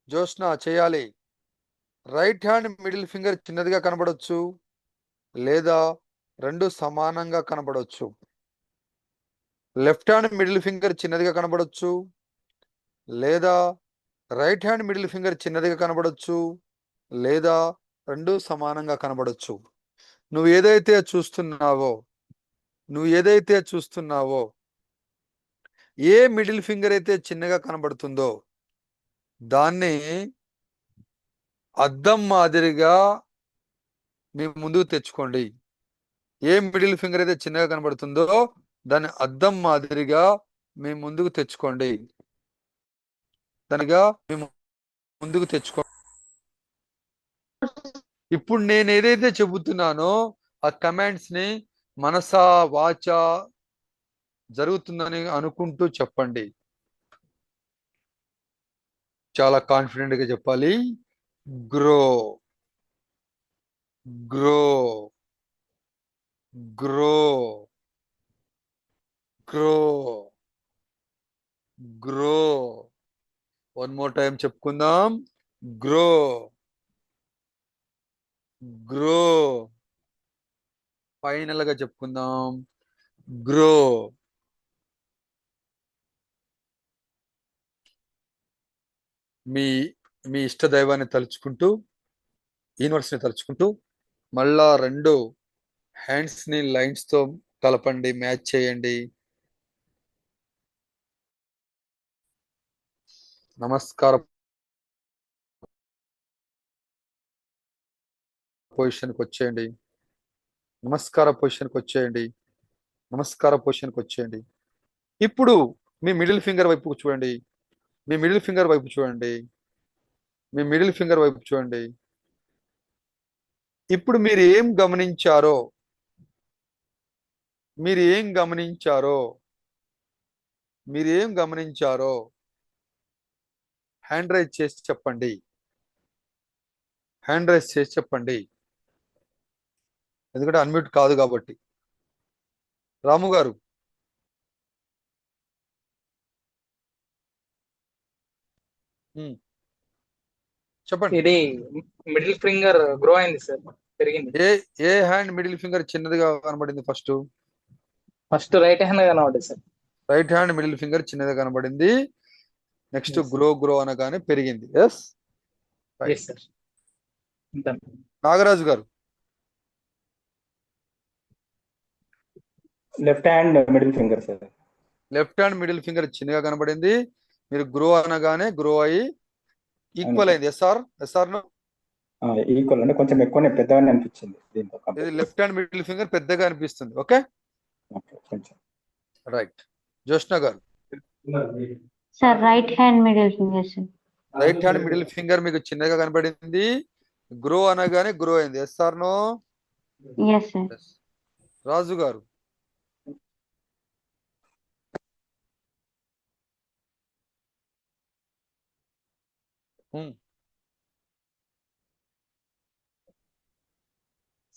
జోష్న చేయాలి, రైట్ హ్యాండ్ మిడిల్ ఫింగర్ చిన్నదిగా కనబడొచ్చు, లేదా రెండు సమానంగా కనబడొచ్చు. లెఫ్ట్ హ్యాండ్ మిడిల్ ఫింగర్ చిన్నదిగా కనబడొచ్చు, లేదా రైట్ హ్యాండ్ మిడిల్ ఫింగర్ చిన్నదిగా కనబడొచ్చు, లేదా రెండు సమానంగా కనబడొచ్చు. నువ్వు ఏదైతే చూస్తున్నావో నువ్వు ఏదైతే చూస్తున్నావో, ఏ మిడిల్ ఫింగర్ అయితే చిన్నగా కనబడుతుందో దాన్ని అద్దం మాదిరిగా మీ ముందుకు తెచ్చుకోండి. ఏ మిడిల్ ఫింగర్ అయితే చిన్నగా కనబడుతుందో దాన్ని అద్దం మాదిరిగా మీ ముందుకు తెచ్చుకోండి. దానిగా మేము ముందుకు తెచ్చుకో. ఇప్పుడు నేను ఏదైతే చెబుతున్నానో ఆ కమాండ్స్ ని మనసా వాచ జరుగుతుందని అనుకుంటూ చెప్పండి. చాలా కాన్ఫిడెంట్ గా చెప్పాలి. Grow, grow, grow, grow, grow. One more time చెప్పుకుందాం. Grow, grow. ఫైనల్ గా చెప్పుకుందాం. గ్రో. మీ మీ ఇష్ట దైవాన్ని తలుచుకుంటూ, యూనివర్స్ ని తలుచుకుంటూ మళ్ళా 2 హ్యాండ్స్ ని లైన్స్ తో కలపండి, మ్యాచ్ చేయండి. నమస్కార పొజిషన్కి వచ్చేయండి. నమస్కార పొజిషన్కి వచ్చేయండి. నమస్కార పొజిషన్కి వచ్చేయండి. ఇప్పుడు మీ మిడిల్ ఫింగర్ వైపు చూడండి. మీ మిడిల్ ఫింగర్ వైపు చూడండి. మీ మిడిల్ ఫింగర్ వైపు చూడండి. ఇప్పుడు మీరు ఏం గమనించారో, మీరు ఏం గమనించారో, మీరు ఏం గమనించారో హ్యాండ్ రైజ్ చేసి చెప్పండి. హ్యాండ్ రైజ్ చేసి చెప్పండి. ఎందుకంటే అన్మ్యూట్ కాదు కాబట్టి. రాము గారు, చెప్పండి. ఇది మిడిల్ ఫింగర్ గ్రో అయింది సార్, పెరిగింది. ఏ హ్యాండ్ మిడిల్ ఫింగర్ చిన్నదిగా కనబడింది? ఫస్ట్ రైట్ హ్యాండ్ కనబడింది sir. Right hand middle finger చిన్నదిగా కనబడింది. Next Yes, sir. Grow, grow అనగానే పెరిగింది. Yes, yes sir. అంతే. నాగరాజు గారు, left hand middle finger sir. Left hand middle finger చిన్నగా కనబడింది. మీరు గ్రో అనగానే గ్రో అయ్యి ఈక్వల్ అవును. అయింది. Yes or no? ఈక్వల్ అంటే కొంచెం ఎక్కువనే పెద్దగానే అనిపించింది దీంతో ఇది compare left hand middle finger పెద్దగా అనిపిస్తుంది. ఓకే, కొంచెం. రైట్. జోష్న గారు, Sir, right hand middle finger, sir. Right hand middle finger మీకు చిన్నగా కనబడింది. గ్రో అనగానే గ్రో అయింది. Yes or no? Yes, sir. Raju గారు,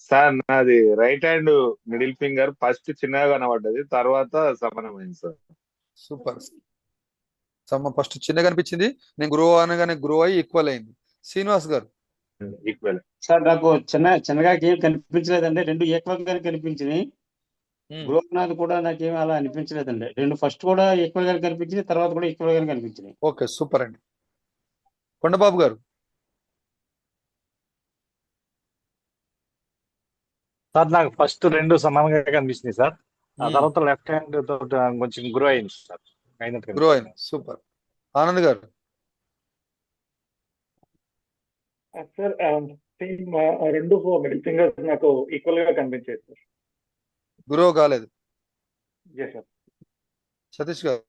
సార్ నాది right hand middle finger first చిన్నగా కనబడ్డది, తర్వాత సమానమైంది సార్. సూపర్. ఫస్ట్ చిన్నగా అనిపించింది, నేను గ్రో అనగానే గ్రో అయ్యి ఈక్వల్ అయింది. శ్రీనివాస్ గారు, ఈక్వల్. సార్ నాకు చిన్నగా ఏం కనిపించలేదండి, 2 ఈక్వల్ గానే కనిపించినాయి. గ్రో అన్నది కూడా నాకేం అలా అనిపించలేదండి. 2 ఫస్ట్ కూడా ఈక్వల్ గానే కనిపించింది, తర్వాత కూడా ఈక్వల్ గానే కనిపించినాయి. ఓకే, సూపర్ అండి. కొండబాబు గారు, సార్ నాకు ఫస్ట్ 2 సమానంగా కనిపిస్తుంది సార్. ఆ తర్వాత లెఫ్ట్ హ్యాండ్ తోటి కొంచెం గ్రో అయింది సార్. అయినట్టు గ్రో అయింది. సూపర్. ఆనంద్ గారు, సార్ 2 మిడిల్ ఫింగర్స్ నాకు ఈక్వల్ గా కనిపించేది సార్. గ్రో కాలేదు. Yes sir. సతీష్ గారు,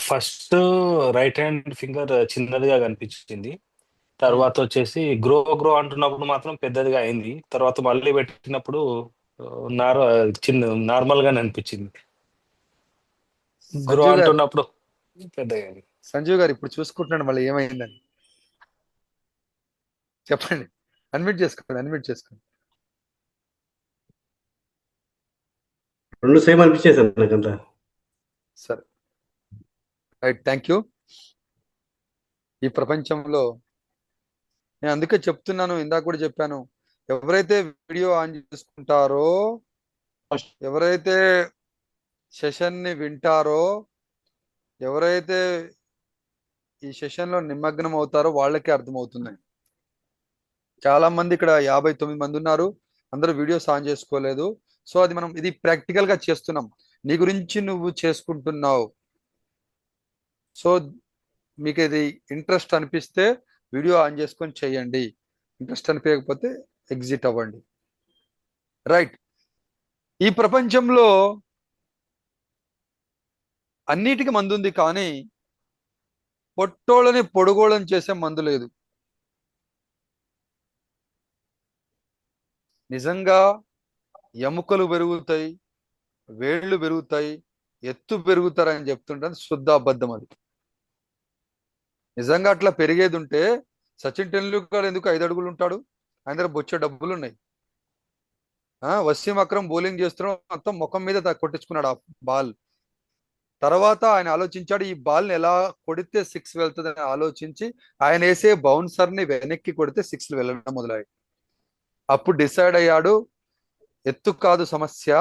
ఫస్ట్ రైట్ హ్యాండ్ ఫింగర్ చిన్నదిగా కనిపించింది. తర్వాత వచ్చేసి గ్రో గ్రో అంటున్నప్పుడు మాత్రం పెద్దదిగా అయింది. తర్వాత మళ్ళీ పెట్టినప్పుడు చిన్న నార్మల్ గానే అనిపించింది. గ్రో సంజీవ్ గారు, అంటున్నప్పుడు పెద్దగా అయింది. సంజీవ్ గారు ఇప్పుడు చూసుకుంటున్నాడు మళ్ళీ ఏమైందని. చెప్పండి. అన్మ్యూట్ చేసుకోండి, అన్మ్యూట్ చేసుకోండి. 2 సేమ్ అనిపించేది సార్ నాకంతా. సరే, రైట్, థ్యాంక్ యూ. ఈ ప్రపంచంలో నేను అందుకే చెప్తున్నాను, ఇందాక కూడా చెప్పాను, ఎవరైతే వీడియో ఆన్ చేసుకుంటారో, ఎవరైతే సెషన్ని వింటారో, ఎవరైతే ఈ సెషన్లో నిమగ్నం అవుతారో వాళ్ళకే అర్థమవుతుంది. చాలా మంది ఇక్కడ 59 మంది ఉన్నారు, అందరూ వీడియోస్ ఆన్ చేసుకోలేదు. సో అది మనం ఇది ప్రాక్టికల్ గా చేస్తున్నాం. నీ గురించి నువ్వు చేసుకుంటున్నావు. సో మీకు ఇది ఇంట్రెస్ట్ అనిపిస్తే వీడియో ఆన్ చేసుకొని చేయండి. ఇంట్రెస్ట్ అనిపించకపోతే ఎగ్జిట్ అవ్వండి. రైట్. ఈ ప్రపంచంలో అన్నిటికీ మందు ఉంది, కానీ పొట్టోళ్ళని పొడుగోళ్ళని చేసే మందు లేదు. నిజంగా ఎముకలు పెరుగుతాయి, వేళ్ళు పెరుగుతాయి, ఎత్తు పెరుగుతారని చెప్తుంటే శుద్ధ అబద్ధం అది. నిజంగా అట్లా పెరిగేది ఉంటే సచిన్ టెండూల్కర్ ఎందుకు 5 అడుగులు ఉంటాడు? ఆయన దగ్గర బొచ్చే డబ్బులు ఉన్నాయి. వసీం అక్రమ్ బౌలింగ్ చేస్తున్నాడు, మొత్తం ముఖం మీద కొట్టించుకున్నాడు ఆ బాల్. తర్వాత ఆయన ఆలోచించాడు, ఈ బాల్ని ఎలా కొడితే 6 వెళ్తుందని ఆలోచించి ఆయన వేసే బౌన్సర్ని వెనక్కి కొడితే 6 వెళ్ళడం మొదలయ్యాయి. అప్పుడు డిసైడ్ అయ్యాడు, ఎత్తు కాదు సమస్య,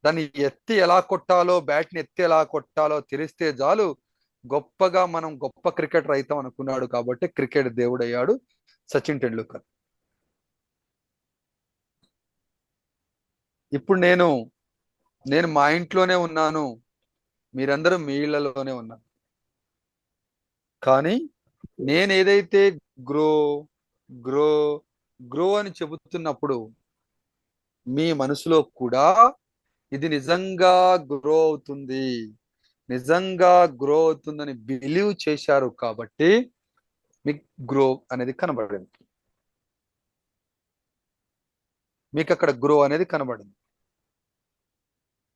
దాన్ని ఎత్తి ఎలా కొట్టాలో, బ్యాట్ని ఎత్తి ఎలా కొట్టాలో తెలిస్తే చాలు, గొప్పగా మనం గొప్ప క్రికెటర్ అవుతాం అనుకున్నాడు. కాబట్టి క్రికెట్ దేవుడయ్యాడు సచిన్ టెండూల్కర్. ఇప్పుడు నేను మా ఇంట్లోనే ఉన్నాను, మీరందరూ మీ ఇళ్లలోనే ఉన్నారు. కానీ నేను ఏదైతే గ్రో గ్రో గ్రో అని చెబుతున్నప్పుడు మీ మనసులో కూడా ఇది నిజంగా గ్రో అవుతుంది, నిజంగా గ్రో అవుతుందని బిలీవ్ చేశారు. కాబట్టి మీకు గ్రో అనేది కనబడింది, మీకు అక్కడ గ్రో అనేది కనబడింది.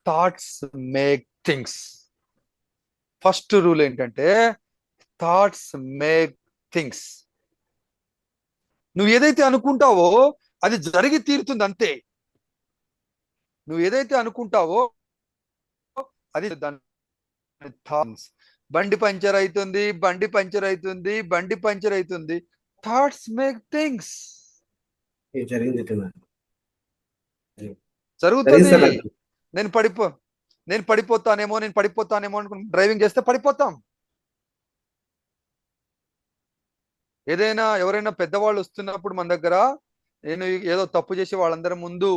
Thoughts make things. First rule ఏంటంటే థాట్స్ మేక్ థింగ్స్. నువ్వు ఏదైతే అనుకుంటావో అది జరిగి తీరుతుంది అంతే. నువ్వు ఏదైతే అనుకుంటావో అది థాట్స్. బండి పంచర్ అవుతుంది, బండి పంచర్ అవుతుంది, బండి పంచర్ అవుతుంది. Thoughts make things. జరుగుతుంది. నేను పడిపోతానేమో అనుకుని డ్రైవింగ్ చేస్తే పడిపోతాం. ఎవరైనా పెద్దవాళ్ళు వస్తున్నప్పుడు మన దగ్గర నేను ఏదో తప్పు చేసి వాళ్ళందరి ముందు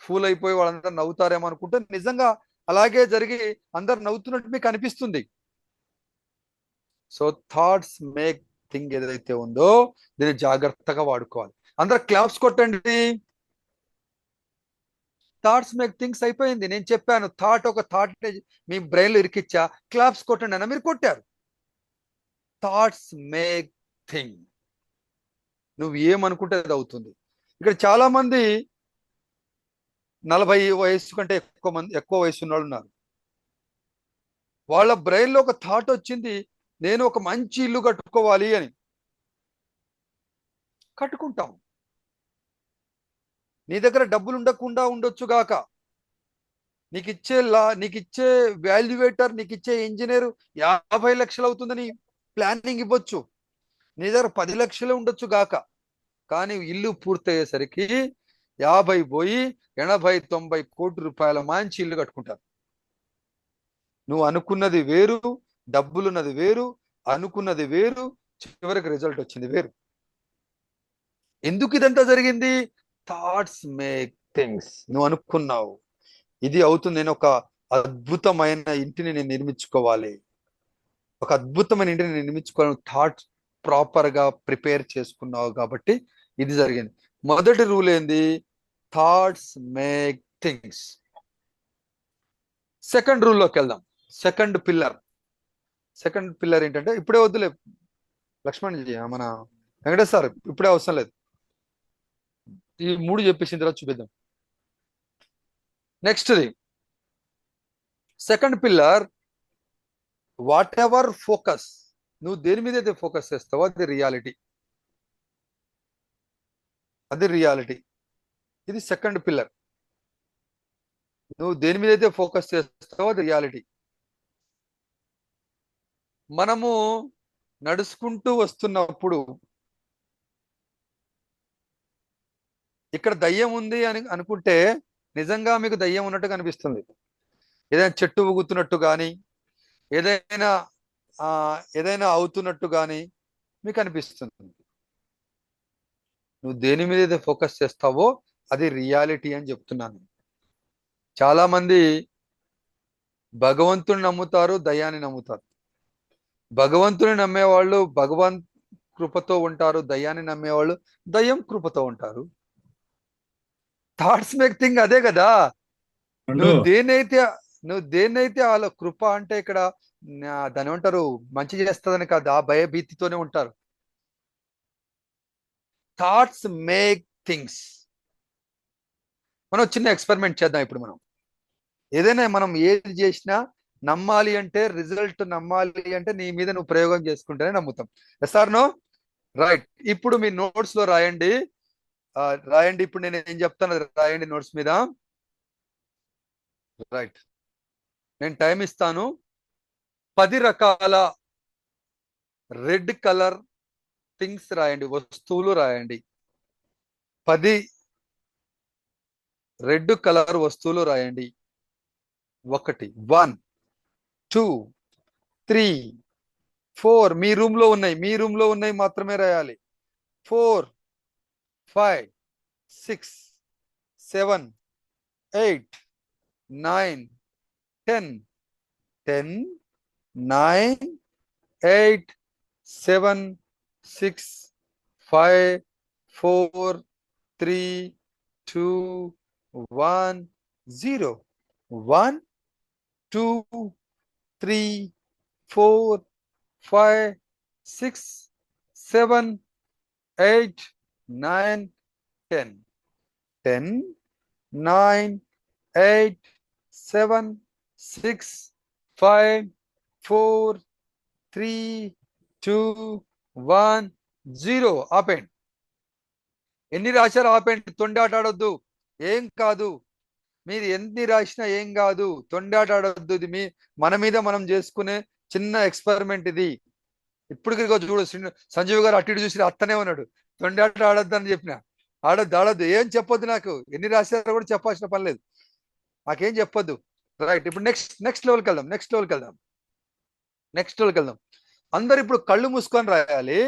ఫూల్ అయిపోయి వాళ్ళందరూ నవ్వుతారేమో అనుకుంటే నిజంగా అలాగే జరిగి అందరు నవ్వుతున్నట్టు మీకు అనిపిస్తుంది. సో థాట్స్ మేక్ థింగ్ ఏదైతే ఉందో దీన్ని జాగ్రత్తగా వాడుకోవాలి. అందరు క్లాప్స్ కొట్టండి. థాట్స్ మేక్ థింగ్స్ అయిపోయింది. నేను చెప్పాను, ఒక థాట్ మీ బ్రెయిన్ లో ఇరికిచ్చా, క్లాప్స్ కొట్టండి అన్న, మీరు కొట్టారు. Thoughts make thing. నువ్వు ఏమనుకుంటే అది అవుతుంది. ఇక్కడ చాలా మంది 40 వయసు కంటే ఎక్కువ వయసు ఉన్న వాళ్ళు ఉన్నారు. వాళ్ళ బ్రెయిన్ లో ఒక థాట్ వచ్చింది, నేను ఒక మంచి ఇల్లు కట్టుకోవాలి అని. కట్టుకుంటాం. నీ దగ్గర డబ్బులు ఉండకుండా ఉండొచ్చు గాక, నీకిచ్చే వాల్యుయేటర్, నీకిచ్చే ఇంజనీర్ 50 లక్షలు అవుతుందని ప్లానింగ్ ఇవ్వచ్చు. నీ దగ్గర 10 లక్షలే ఉండొచ్చు గాక, కానీ ఇల్లు పూర్తయ్యేసరికి 50 పోయి 80-90 కోట్ల రూపాయల మంచి ఇల్లు కట్టుకుంటారు. నువ్వు అనుకున్నది వేరు, డబ్బులున్నది వేరు, అనుకున్నది వేరు, చివరికి రిజల్ట్ వచ్చింది వేరు. ఎందుకు ఇదంతా జరిగింది? Thoughts make things. నువ్వు అనుకున్నావు ఇది అవుతుంది, నేను ఒక అద్భుతమైన ఇంటిని నేను నిర్మించుకోవాలి, ఒక అద్భుతమైన ఇంటిని నేను నిర్మించుకోవాలని థాట్స్ ప్రాపర్ గా ప్రిపేర్ చేసుకున్నావు కాబట్టి ఇది జరిగింది. మొదటి రూల్ ఏంది? Thoughts make things. సెకండ్ రూల్లోకి వెళ్దాం. సెకండ్ పిల్లర్ ఏంటంటే, ఇప్పుడే వద్దులే లక్ష్మణ్ జీ, మన వెంకటేష్ సార్ ఇప్పుడే అవసరం లేదు, ఈ 3 చెప్పేసిన తర్వాత చూపిద్దాం. నెక్స్ట్ది second pillar, whatever focus. నువ్వు దేని మీద అయితే ఫోకస్ చేస్తావో అది రియాలిటీ. ఇది సెకండ్ పిల్లర్. నువ్వు దేని మీద అయితే ఫోకస్ చేస్తావో అది రియాలిటీ. మనము నడుచుకుంటూ వస్తున్నప్పుడు ఇక్కడ దయ్యం ఉంది అని అనుకుంటే నిజంగా మీకు దయ్యం ఉన్నట్టు కనిపిస్తుంది. ఏదైనా చెట్టు ఊగుతున్నట్టు కానీ, ఏదైనా అవుతున్నట్టు కానీ మీకు అనిపిస్తుంది. నువ్వు దేని మీద అయితే ఫోకస్ చేస్తావో అది రియాలిటీ అని చెప్తున్నాను. చాలా మంది భగవంతుని నమ్ముతారు, దయ్యాన్ని నమ్ముతారు. భగవంతుని నమ్మేవాళ్ళు భగవంత్ కృపతో ఉంటారు, దయ్యాన్ని నమ్మేవాళ్ళు దయ్యం కృపతో ఉంటారు. థాట్స్ మేక్ థింగ్ అదే కదా. నువ్వు దేన్నైతే వాళ్ళ కృప అంటే ఇక్కడ దాని ఏమంటారు, మంచి చేస్తుందని కాదు, ఆ భయభీతితోనే ఉంటారు. Thoughts make things. మనం చిన్న ఎక్స్పెరిమెంట్ చేద్దాం. ఇప్పుడు మనం ఏదైనా మనం ఏది చేసినా నమ్మాలి అంటే, రిజల్ట్ నమ్మాలి అంటే నీ మీద నువ్వు ప్రయోగం చేసుకుంటేనే నమ్ముతాం. Yes or no? రైట్. ఇప్పుడు మీ నోట్స్ లో రాయండి. రాయండి. ఇప్పుడు నేను ఏం చెప్తాను రాయండి నోట్స్ మీద. రైట్. నేను టైం ఇస్తాను. 10 రకాల రెడ్ కలర్ థింగ్స్ రాయండి, వస్తువులు రాయండి. 10 రెడ్ కలర్ వస్తువులు రాయండి. 1 1 2 3 4 మీ రూమ్ లో ఉన్నాయి మాత్రమే రాయాలి. 4 5 6 7 8 9 10 10 9 8 7 6 5 4 3 2 1 0 1 2 3 4 5 6 7 8 9 10 10 9 8 7 6 5 4 3 2 1 0. ఆపేయండి. ఎన్ని రాశారు ఆపేయండి. తొండాట ఆడొద్దు, ఏం కాదు. మీరు ఎన్ని రాసినా ఏం కాదు, తొండాట ఆడొద్దు. ఇది మన మీద మనం చేసుకునే చిన్న ఎక్స్పెరిమెంట్ ఇది. ఇప్పుడు చూడు, సంజీవ్ గారు అటు ఇటు చూసి అత్తనే ఉన్నాడు. తొండాట ఆడొద్దు అని చెప్పిన. ఆడొద్దు ఏం చెప్పొద్దు. నాకు ఎన్ని రాశారో కూడా చెప్పాల్సిన పని లేదు. నాకేం చెప్పొద్దు. రైట్. ఇప్పుడు నెక్స్ట్ లెవెల్కి వెళ్దాం. అందరు ఇప్పుడు కళ్ళు మూసుకొని రాయాలి.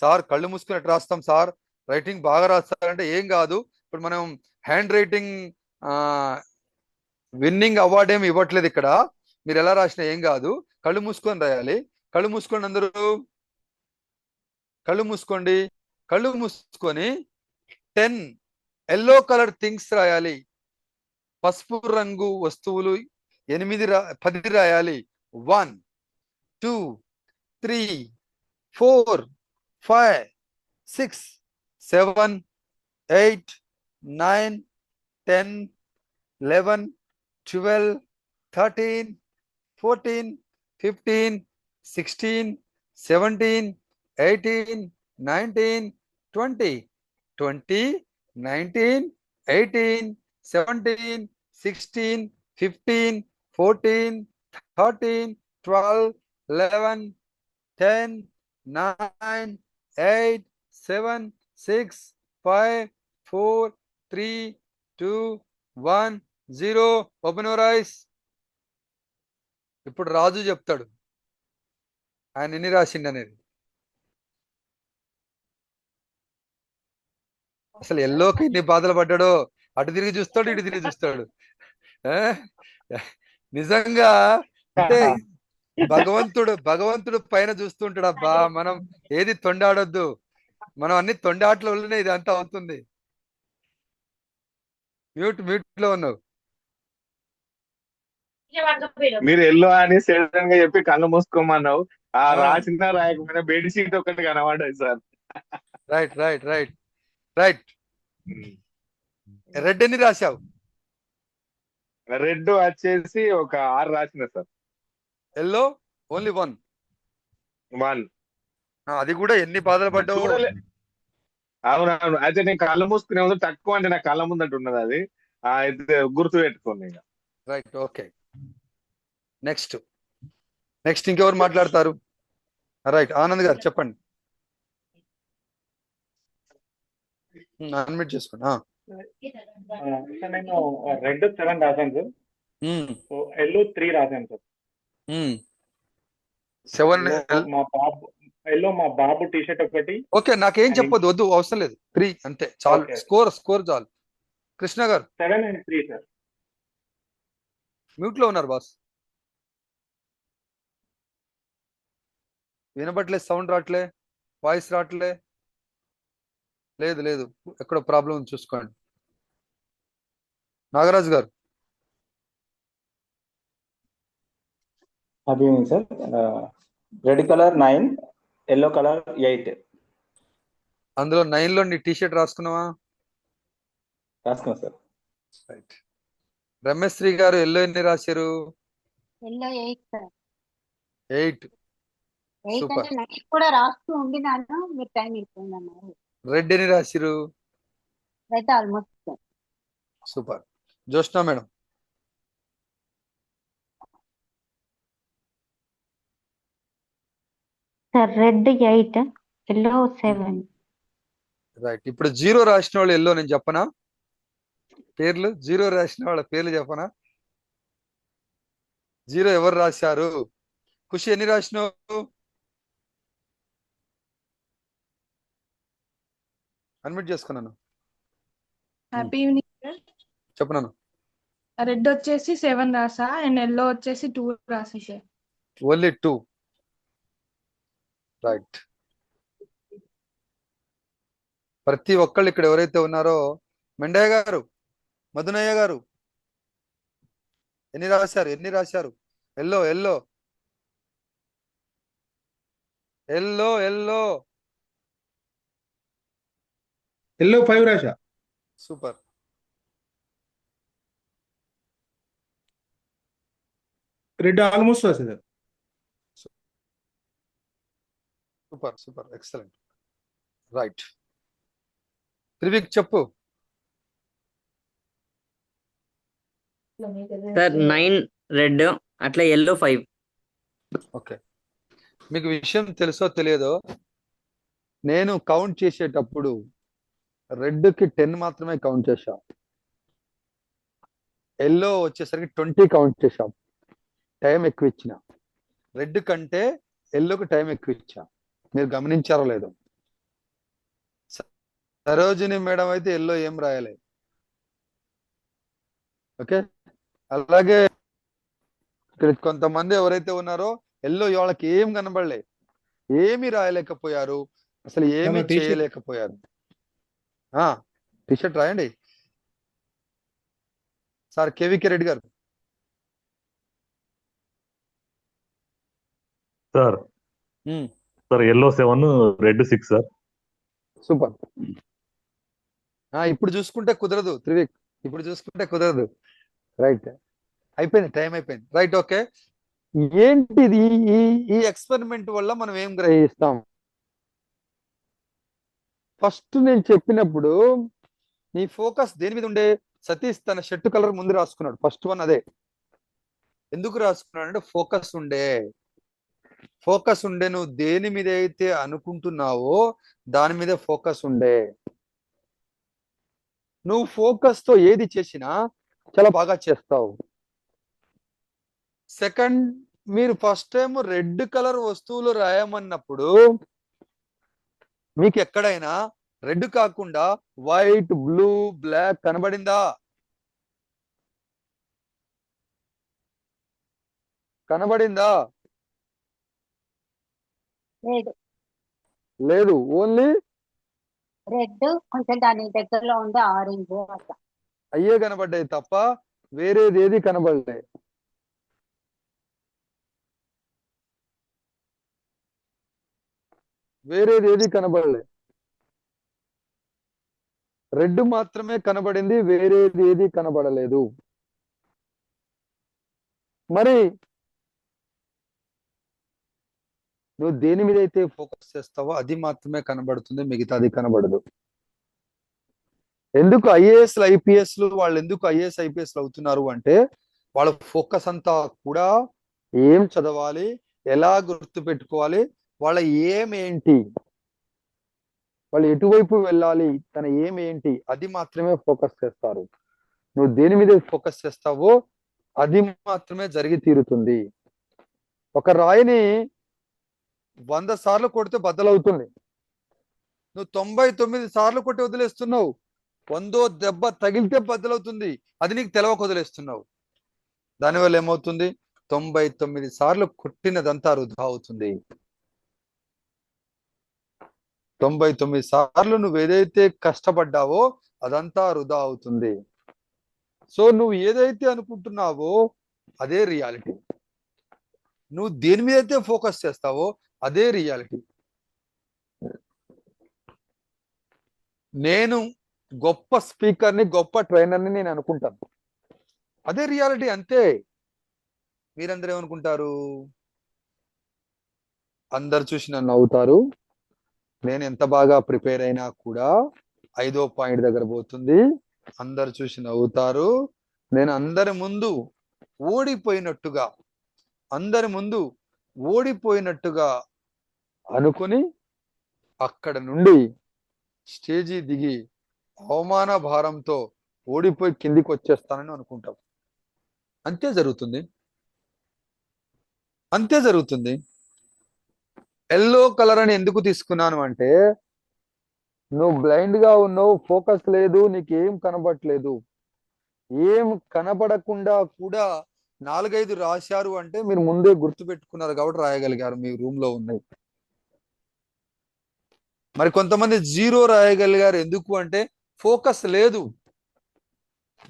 సార్ కళ్ళు మూసుకొని ఎట్లా రాస్తాం సార్, రైటింగ్ బాగా రాస్తారంటే ఏం కాదు. ఇప్పుడు మనం హ్యాండ్ రైటింగ్ విన్నింగ్ అవార్డు ఏమి ఇవ్వట్లేదు ఇక్కడ. మీరు ఎలా రాసినా ఏం కాదు. కళ్ళు మూసుకొని రాయాలి. కళ్ళు మూసుకోండి. అందరూ కళ్ళు మూసుకోండి. కళ్ళు మూసుకొని 10 ఎల్లో కలర్ థింగ్స్ రాయాలి. పసుపు రంగు వస్తువులు 10 రాయాలి. 1 2 3 4 5 6 7 8 9 10 11 12 13 14 15 16 17 18 19 20 20 19 18 17 16 15 14 13 12 11 10 9 8 7 6 5 4 3 2 1 0. Open your eyes. ఇప్పుడు రాజు చెప్తాడు ఆయన ఎన్ని రాసిండు అనేది. అసలు ఎల్లోకి ఎన్ని బాధలు పడ్డాడో. అటు తిరిగి చూస్తాడు, ఇటు తిరిగి చూస్తాడు. నిజంగా అంటే భగవంతుడు పైన చూస్తుంటాడు. అబ్బా మనం ఏది తొండాడొద్దు, మనం అన్ని తొండాటల వల్లనే ఇదంతా అవుతుంది. మ్యూట్ లో ఉన్నావు. మీరు ఎల్లో అని సడన్ గా చెప్పి కళ్ళు మూసుకోమన్నావు. ఆ రాసిన రాయకపోయినా బెడ్షీట్ ఒకటి కనబడ్డది సార్. రైట్. రెడ్ ఎన్ని రాశావు? రెడ్ వచ్చేసి ఒక 6 రాసిన సార్. Yellow only 1. అది కూడా ఎన్ని బాధలు పడ్డావు. అవునవును. అయితే నేను కళ్ళు మూసుకునే ముందు తక్కువ అంటే నా కళ్ళ ముందట ఉన్నది అది. గుర్తు పెట్టుకోండి. రైట్. ఓకే. నెక్స్ట్ ఇంకెవరు మాట్లాడతారు? రైట్. ఆనంద్ గారు చెప్పండి. అన్మ్యూట్ చేసుకోండి. నేను రెడ్ 7 రాశాను సార్. ఎల్లో 3 రాశాను సార్. 7 మా బాబు టీ షర్ట్ ఒకటి. ఓకే, నాకేం చెప్పొద్దు, వద్దు, అవసరం లేదు. 3 అంతే చాలు. స్కోర్ చాలు. కృష్ణ గారు 7 and 3 సార్. మ్యూట్ లో ఉన్నారు బాస్. వినబట్లే, సౌండ్ రావట్లే, వాయిస్ రావట్లే. లేదు లేదు, ఎక్కడ ప్రాబ్లం ఉంది చూసుకోండి. నాగరాజు గారు. Good evening sir. Red colour 9, yellow colour 8 అందులో 9 లో నీ టీ షర్ట్ రాసుకున్నావా? రాసుకున్నా సార్. రైట్. రమేశ్రీ గారు ఎల్లో ఎన్ని రాశారు? Yellow 8 sir. 8. 8 సూపర్. అంటే 9 కూడా రాస్తూ ఉండినాను, మీరు టైం ఇస్తుంది అన్నారు. రెడ్ ఎన్ని రాశారు? Red almost sir. Super. Joshna madam. Sir red 8, yellow 7. Right. ఇప్పుడు 0 రాసిన వాళ్ళు ఎల్లో నేను చెప్పనా పేర్లు? 0 రాసిన వాళ్ళ పేర్లు చెప్పనా? 0 ఎవరు రాశారు? ఖుషి ఎన్ని రాసినావు? అన్మిట్ చేసుకున్నాను. Happy evening sir. చెప్పనాను. రెడ్ వచ్చేసి 7 రాసా అండ్ ఎల్లో వచ్చేసి 2 రాసా సార్. ఓన్లీ 2. రైట్. ప్రతి ఒక్కళ్ళు ఇక్కడ ఎవరైతే ఉన్నారో, మెండయ్య గారు, మధునయ్య గారు ఎన్ని రాశారు? ఎన్ని రాశారు? Yellow yellow yellow yellow yellow 5 రాశా. సూపర్. రెడ్ ఆల్మోస్ట్ రాశా sir. Super super, excellent. Right. Trivik చెప్పు. సార్ 9 రెడ్, అట్లా ఎల్లో 5. ఓకే. మీకు విషయం తెలుసో తెలియదో, నేను కౌంట్ చేసేటప్పుడు రెడ్కి 10 మాత్రమే కౌంట్ చేశాం, ఎల్లో వచ్చేసరికి 20 కౌంట్ చేశాం. టైం ఎక్కువ ఇచ్చిన. రెడ్ కంటే ఎల్లోకి టైం ఎక్కువ ఇచ్చా. మీరు గమనించారో లేదో? సరోజిని మేడం అయితే ఎల్లో ఏం రాయలే. ఓకే. అలాగే ఇక్కడ కొంతమంది ఎవరైతే ఉన్నారో ఎల్లో వాళ్ళకి ఏం కనబడలే, ఏమి రాయలేకపోయారు, అసలు ఏమి చేయలేకపోయారు. టీషర్ట్ రాయండి సార్. కేవీకే రెడ్డి గారు. Sir sir yellow 7, red 6 sir. Super. ఇప్పుడు చూసుకుంటే కుదరదు త్రివిక్, ఇప్పుడు చూసుకుంటే కుదరదు. రైట్, అయిపోయింది, టైం అయిపోయింది. Right, okay. ఏంటిది ఈ ఎక్స్పెరిమెంట్ వల్ల మనం ఏం గ్రహిస్తాం? ఫస్ట్ నేను చెప్పినప్పుడు నీ ఫోకస్ దేని మీద ఉండే? సతీష్ తన షర్ట్ కలర్ ముందు రాసుకున్నాడు, ఫస్ట్ వన్ అదే. ఎందుకు రాసుకున్నాడు అంటే ఫోకస్ ఉండే. ఫోకస్ ఉండే, నువ్వు దేని మీద అయితే అనుకుంటున్నావో దాని మీద ఫోకస్ ఉండే. నువ్వు ఫోకస్ తో ఏది చేసినా చాలా బాగా చేస్తావు. సెకండ్, మీరు ఫస్ట్ టైం రెడ్ కలర్ వస్తువులు రాయమన్నప్పుడు మీకు ఎక్కడైనా రెడ్ కాకుండా వైట్, బ్లూ, బ్లాక్ కనబడిందా? కనబడిందా? లేదు, ఓన్లీ రెడ్, కొంచెం దాని దగ్గరలో ఉండే ఆరెంజ్ అట్లా అయ్యే కనబడ్డాయి తప్ప వేరేది ఏది కనబడలే. వేరేది ఏది కనబడలే. రెడ్ మాత్రమే కనబడింది, వేరేది ఏది కనబడలేదు. మరి నువ్వు దేని మీద అయితే ఫోకస్ చేస్తావో అది మాత్రమే కనబడుతుంది, మిగతాది కనబడదు. ఎందుకు ఐఏఎస్లు ఐపీఎస్లు వాళ్ళు ఎందుకు ఐఏఎస్ ఐపీఎస్లు అవుతున్నారు అంటే వాళ్ళ ఫోకస్ అంతా కూడా ఏం చదవాలి, ఎలా గుర్తు పెట్టుకోవాలి, వాళ్ళ ఏం ఏంటి, వాళ్ళు ఎటువైపు వెళ్ళాలి, తన ఏం ఏంటి, అది మాత్రమే ఫోకస్ చేస్తారు. నువ్వు దేని మీద ఫోకస్ చేస్తావో అది మాత్రమే జరిగి తీరుతుంది. ఒక రాయిని 100 సార్లు కొడితే బద్దలవుతుంది. నువ్వు 99 సార్లు కొట్టి వదిలేస్తున్నావు. 100వ దెబ్బ తగిలితే బద్దలవుతుంది, అది నీకు తెలవక వదిలేస్తున్నావు. దానివల్ల ఏమవుతుంది? 99 సార్లు కొట్టినదంతా వృధా అవుతుంది. 99 సార్లు నువ్వు ఏదైతే కష్టపడ్డావో అదంతా వృధా అవుతుంది. సో నువ్వు ఏదైతే అనుకుంటున్నావో అదే రియాలిటీ. నువ్వు దేని మీద అయితే ఫోకస్ చేస్తావో అదే రియాలిటీ. నేను గొప్ప స్పీకర్ని, గొప్ప ట్రైనర్ని నేను అనుకుంటాను, అదే రియాలిటీ, అంతే. మీరందరూ ఏమనుకుంటారు? అందరు చూసి నన్ను నవ్వుతారు. నేను ఎంత బాగా ప్రిపేర్ అయినా కూడా 5వ పాయింట్ దగ్గర పోతుంది. అందరు చూసి నవ్వుతారు. నేను అందరి ముందు ఓడిపోయినట్టుగా అనుకుని అక్కడ నుండి స్టేజీ దిగి అవమాన భారంతో ఓడిపోయి కిందికి వచ్చేస్తానని అనుకుంటాం. అంతే జరుగుతుంది. ఎల్లో కలర్ అని ఎందుకు తీసుకున్నాను అంటే, నువ్వు బ్లైండ్ గా ఉన్నావు, ఫోకస్ లేదు, నీకేం కనబడట్లేదు. ఏం కనబడకుండా కూడా 4-5 రాశారు అంటే మీరు ముందే గుర్తు పెట్టుకున్నారు కాబట్టి రాయగలిగారు, మీ రూమ్ లో ఉన్నాయి. మరి కొంతమంది 0 రాయగలిగారు. ఎందుకు అంటే ఫోకస్ లేదు.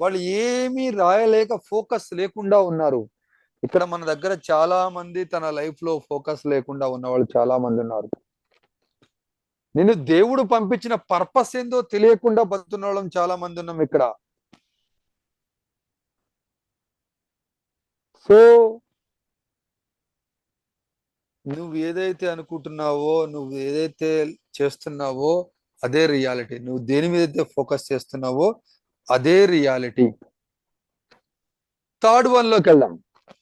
వాళ్ళు ఏమీ రాయలేక ఫోకస్ లేకుండా ఉన్నారు. ఇక్కడ మన దగ్గర చాలా మంది తన లైఫ్ లో ఫోకస్ లేకుండా ఉన్న వాళ్ళు చాలా మంది ఉన్నారు. నేను దేవుడు పంపించిన పర్పస్ ఏందో తెలియకుండా బతున్న వాళ్ళం చాలా మంది ఉన్నాం ఇక్కడ. సో నువ్వు ఏదైతే అనుకుంటున్నావో, నువ్వు ఏదైతే చేస్తున్నావో అదే రియాలిటీ. నువ్వు దేని మీద అయితే ఫోకస్ చేస్తున్నావో అదే రియాలిటీ. థర్డ్ వన్ లోకి వెళ్దాం.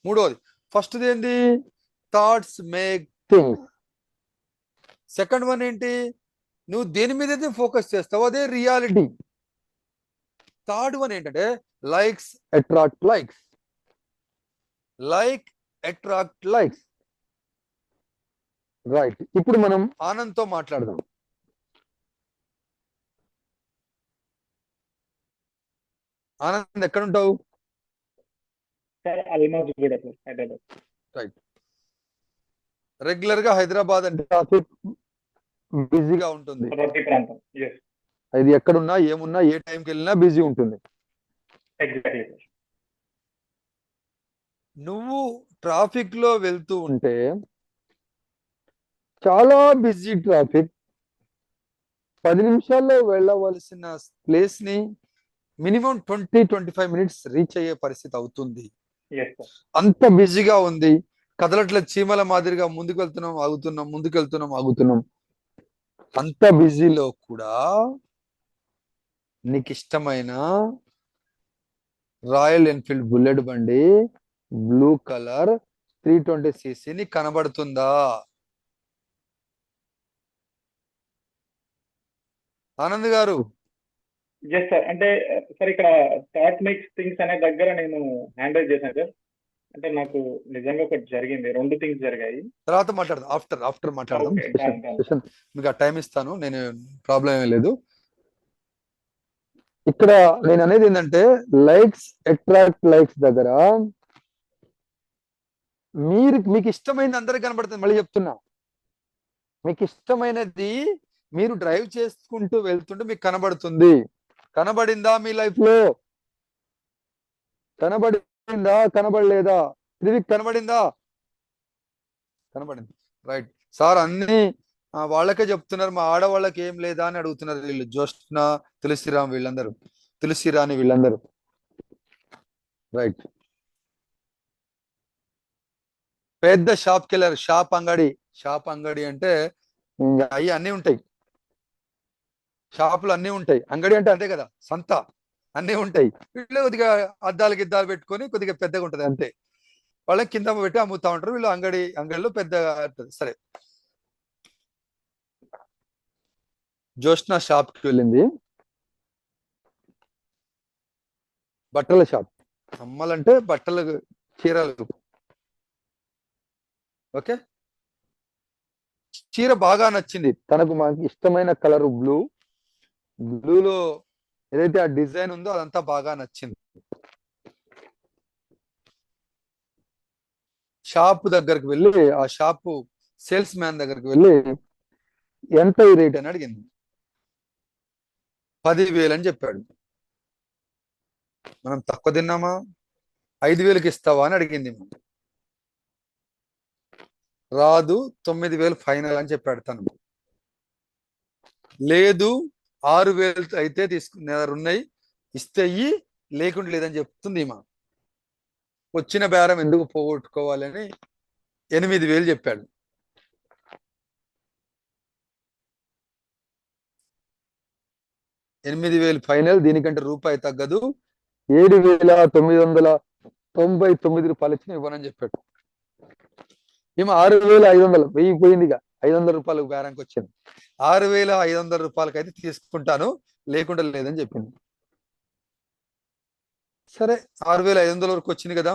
మూడోది. ఫస్ట్ ఏంటి? Thoughts make things. Second one ఏంటి? నువ్వు దేని మీద అయితే ఫోకస్ చేస్తావో అదే రియాలిటీ. థర్డ్ వన్ ఏంటంటే లైక్స్ అట్రాక్ట్ లైక్స్. రైట్. ఇప్పుడు మనం ఆనంద్తో మాట్లాడదాం. ఆనంద్ ఎక్కడుంటావు? రైట్. రెగ్యులర్ గా హైదరాబాద్ అంటే ట్రాఫిక్ బిజీగా ఉంటుంది. అది ఎక్కడున్నా, ఏమున్నా, ఏ టైంకి వెళ్ళినా బిజీ ఉంటుంది. నువ్వు ట్రాఫిక్ లో వెళ్తూ ఉంటే చాలా బిజీ ట్రాఫిక్, 10 నిమిషాల్లో వెళ్ళవలసిన ప్లేస్ ని మినిమం 20-25 మినిట్స్ రీచ్ అయ్యే పరిస్థితి అవుతుంది. అంత బిజీగా ఉంది. కదలట్ల చీమల మాదిరిగా ముందుకు వెళ్తున్నాం, ఆగుతున్నాం. అంత బిజీలో కూడా నీకు ఇష్టమైన రాయల్ ఎన్ఫీల్డ్ బుల్లెట్ బండి బ్లూ కలర్ 320cc నీకు కనబడుతుందా? ఆనంద్ గారు. Yes sir. అంటే సార్ ఇక్కడ థాట్ మేక్స్ థింగ్స్ అనే దగ్గర నేను హ్యాండిల్ చేశాను సార్. అంటే నాకు నిజంగా ఒకటి జరిగింది, 2 థింగ్స్ జరిగాయి. తర్వాత మాట్లాడదాం. ఆఫ్టర్ మాట్లాడదాం. సెషన్ మీకు ఆ టైం ఇస్తాను, నేను ప్రాబ్లం ఏమీ లేదు. ఇక్కడ నేను అనేది ఏంటంటే లైక్స్ అట్రాక్ట్ లైక్స్ దగ్గర మీకు ఇష్టమైనది అందరికి కనబడుతుంది. మళ్ళీ చెప్తున్నా, మీకు ఇష్టమైనది మీరు డ్రైవ్ చేసుకుంటూ వెళ్తుంటే మీకు కనబడుతుంది. కనబడిందా మీ లైఫ్ లో? కనబడలేదా? ఇది కనబడిందా? కనబడింది. రైట్. సార్ అన్ని వాళ్ళకే చెప్తున్నారు, మా ఆడవాళ్ళకి ఏం లేదా అని అడుగుతున్నారు వీళ్ళు. జ్యోష్ణ, తులసిరాణి వీళ్ళందరూ. రైట్. పెద్ద షాప్కి వెళ్ళారు. షాప్ అంగడి అంటే అవి అన్నీ ఉంటాయి. షాపులు అన్నీ ఉంటాయి. అంగడి అంటే అంతే కదా, సంత, అన్నీ ఉంటాయి. వీళ్ళు కొద్దిగా అద్దాలు పెట్టుకొని కొద్దిగా పెద్దగా ఉంటది అంతే. వాళ్ళకి కింద పెట్టి అమ్ముతా ఉంటారు. వీళ్ళు అంగడిలో పెద్దగా ఉంటుంది. సరే, జ్యోష్ణ షాప్కి వెళ్ళింది. బట్టల షాప్. అమ్మాలంటే బట్టలు, చీరలు. ఓకే. చీర బాగా నచ్చింది తనకు. మాకు ఇష్టమైన కలర్ బ్లూలో ఏదైతే ఆ డిజైన్ ఉందో అదంతా బాగా నచ్చింది. షాప్ దగ్గరికి వెళ్ళి ఆ షాపు సేల్స్ మ్యాన్ దగ్గరికి వెళ్ళి ఎంత ఈ రేట్ అని అడిగింది. 10,000 అని చెప్పాడు. మనం తక్కువ తిన్నామా? 5,000కి ఇస్తావా అని అడిగింది. రాదు, 9,000 ఫైనల్ అని చెప్పాడు తను. లేదు 6,000 అయితే ఉన్నాయి, ఇస్తే ఇయ్యి, లేకుండా లేదని చెప్తుంది ఈమె. వచ్చిన బేరం ఎందుకు పోగొట్టుకోవాలని 8,000 చెప్పాడు. 8,000 ఫైనల్, దీనికంటే రూపాయి తగ్గదు. 7,999 రూపాయలు ఇచ్చిన ఇవ్వనని చెప్పాడు. ఈమె 6,500, 1000 పోయిందిగా, 500 రూపాయలకు బేరంకి వచ్చింది. 6,500 రూపాయలకి అయితే తీసుకుంటాను, లేకుండా లేదని చెప్పింది. సరే 6,500 వరకు వచ్చింది కదా,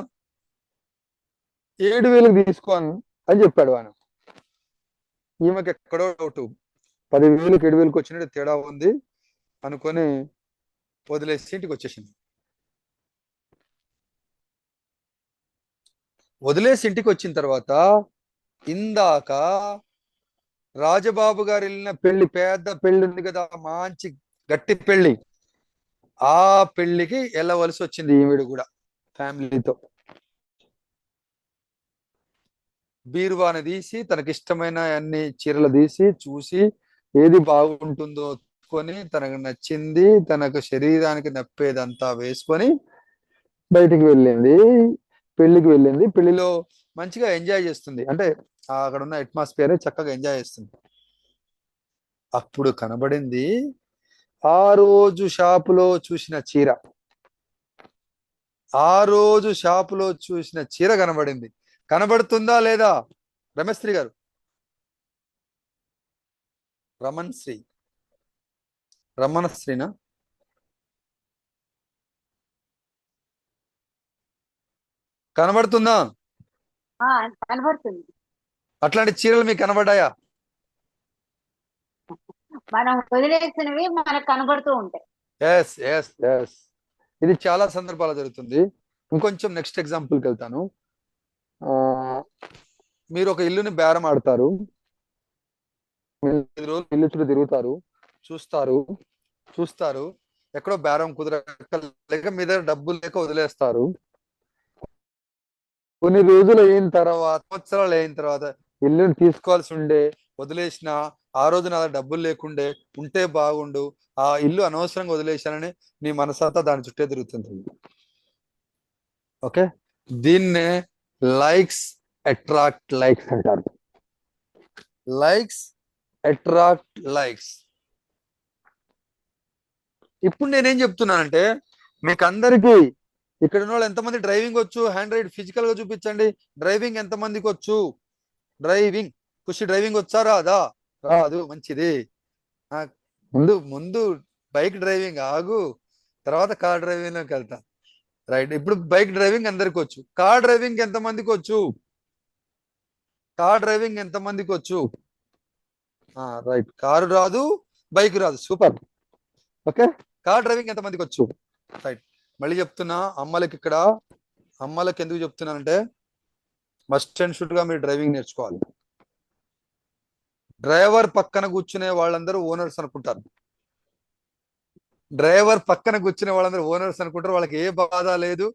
7,000కి తీసుకోను అని చెప్పాడు ఆయన. ఈమెకి ఎక్కడో డౌట్, 10,000కి 7,000కి వచ్చినట్టు తేడా ఉంది అనుకొని వదిలేసి ఇంటికి వచ్చేసింది. వదిలేసి ఇంటికి వచ్చిన తర్వాత ఇందాక రాజబాబు గారు వెళ్ళిన పెళ్లి, పెద్ద పెళ్లి ఉంది కదా, మంచి గట్టి పెళ్లి, ఆ పెళ్లికి వెళ్ళవలసి వచ్చింది ఈవిడ కూడా ఫ్యామిలీతో. బీరువాని తీసి తనకిష్టమైన అన్ని చీరలు తీసి చూసి ఏది బాగుంటుందో కొని, తనకు నచ్చింది, తనకు శరీరానికి నప్పేదంతా వేసుకొని బయటికి వెళ్ళింది, పెళ్లికి వెళ్ళింది. పెళ్లిలో మంచిగా ఎంజాయ్ చేస్తుంది, అంటే అక్కడ ఉన్న అట్మాస్ఫియర్ చక్కగా ఎంజాయ్ చేస్తుంది. అప్పుడు కనబడింది ఆ రోజు షాపులో చూసిన చీర, ఆ రోజు షాపులో చూసిన చీర కనబడింది. కనబడుతుందా లేదా రమేశ్రీ గారు? రమణశ్రీనా? కనబడుతుందా? కనబడుతుంది. అట్లాంటి చీరలు మీకు కనబడ్డాయా? మనం వదిలేసినవి మనకు కనబడుతూ ఉంటాయి. ఎస్ ఎస్ ఎస్, ఇది చాలా సందర్భాలు జరుగుతుంది. ఇంకొంచెం నెక్స్ట్ ఎగ్జాంపుల్కి వెళ్తాను. మీరు ఒక ఇల్లుని బేరం ఆడతారు, 5 రోజులు ఇల్లు చుట్టూ తిరుగుతారు, చూస్తారు, ఎక్కడో బేరం కుదరక లేక మీ దగ్గర డబ్బులు లేక వదిలేస్తారు. కొన్ని రోజులు అయిన తర్వాత, సంవత్సరాలు అయిన తర్వాత ఇల్లుని తీసుకోవాల్సి ఉండే, వదిలేసిన ఆ రోజు నా డబ్బులు లేకుండే, ఉంటే బాగుండు, ఆ ఇల్లు అనవసరంగా వదిలేశానని నీ మనసంతా దాని చుట్టే తిరుగుతుంది. ఓకే, దీన్నే లైక్స్ అట్రాక్ట్ లైక్స్ అంటారు. Likes attract likes. ఇప్పుడు నేనేం చెప్తున్నానంటే, మీకు అందరికీ ఇక్కడ ఉన్న వాళ్ళు ఎంతమంది డ్రైవింగ్ వచ్చు? హ్యాండ్ రైడ్ ఫిజికల్ గా చూపించండి. డ్రైవింగ్ ఎంతమందికి వచ్చు? డ్రైవింగ్, ఖుషి డ్రైవింగ్ వచ్చా? రాదు, మంచిది. ముందు బైక్ డ్రైవింగ్ ఆగు, తర్వాత కార్ డ్రైవింగ్ లోకి వెళ్తా. రైట్, ఇప్పుడు బైక్ డ్రైవింగ్ అందరికి వచ్చు. కార్ డ్రైవింగ్ ఎంతమందికి వచ్చు? రైట్, కారు రాదు, బైక్ రాదు, సూపర్. ఓకే, కార్ డ్రైవింగ్ ఎంతమందికి వచ్చు? రైట్. మళ్ళీ చెప్తున్నా, అమ్మలకి ఎందుకు చెప్తున్నానంటే, మస్ట్ అండ్ షుడ్ గా మీరు డ్రైవింగ్ నేర్చుకోవాలి. డ్రైవర్ పక్కన కూర్చునే వాళ్ళందరూ ఓనర్స్ అనుకుంటారు. వాళ్ళకి ఏ బాధ లేదు,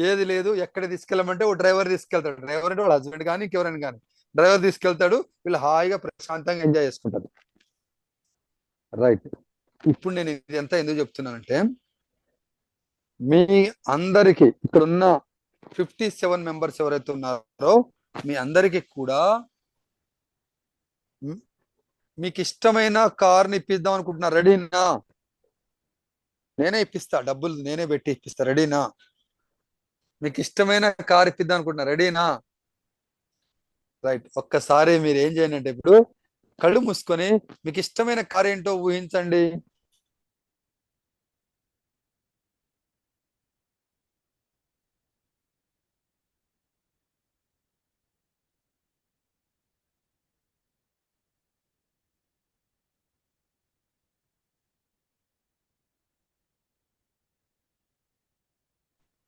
ఏది లేదు. ఎక్కడ తీసుకెళ్ళమంటే ఓ డ్రైవర్ తీసుకెళ్తాడు. డ్రైవర్ అంటే వాళ్ళ హస్బెండ్ కానీ ఇంకెవరైనా కానీ డ్రైవర్ తీసుకెళ్తాడు. వీళ్ళు హాయిగా ప్రశాంతంగా ఎంజాయ్ చేసుకుంటారు. రైట్, ఇప్పుడు నేను ఇది ఎంత ఎందుకు చెప్తున్నానంటే, మీ అందరికి ఇక్కడ ఉన్న 57 మెంబర్స్ ఎవరైతే ఉన్నారో మీ అందరికి కూడా మీకు ఇష్టమైన కార్ని ఇప్పిద్దాం అనుకుంటున్నా. రెడీనా? నేనే ఇప్పిస్తా, డబ్బులు నేనే పెట్టి ఇప్పిస్తా. రెడీనా? మీకు ఇష్టమైన కార్ ఇప్పిద్దాం అనుకుంటున్నా. రెడీనా? రైట్, ఒక్కసారి మీరు ఏం చేయండి అంటే, ఇప్పుడు కళ్ళు మూసుకొని మీకు ఇష్టమైన కార్ ఏంటో ఊహించండి.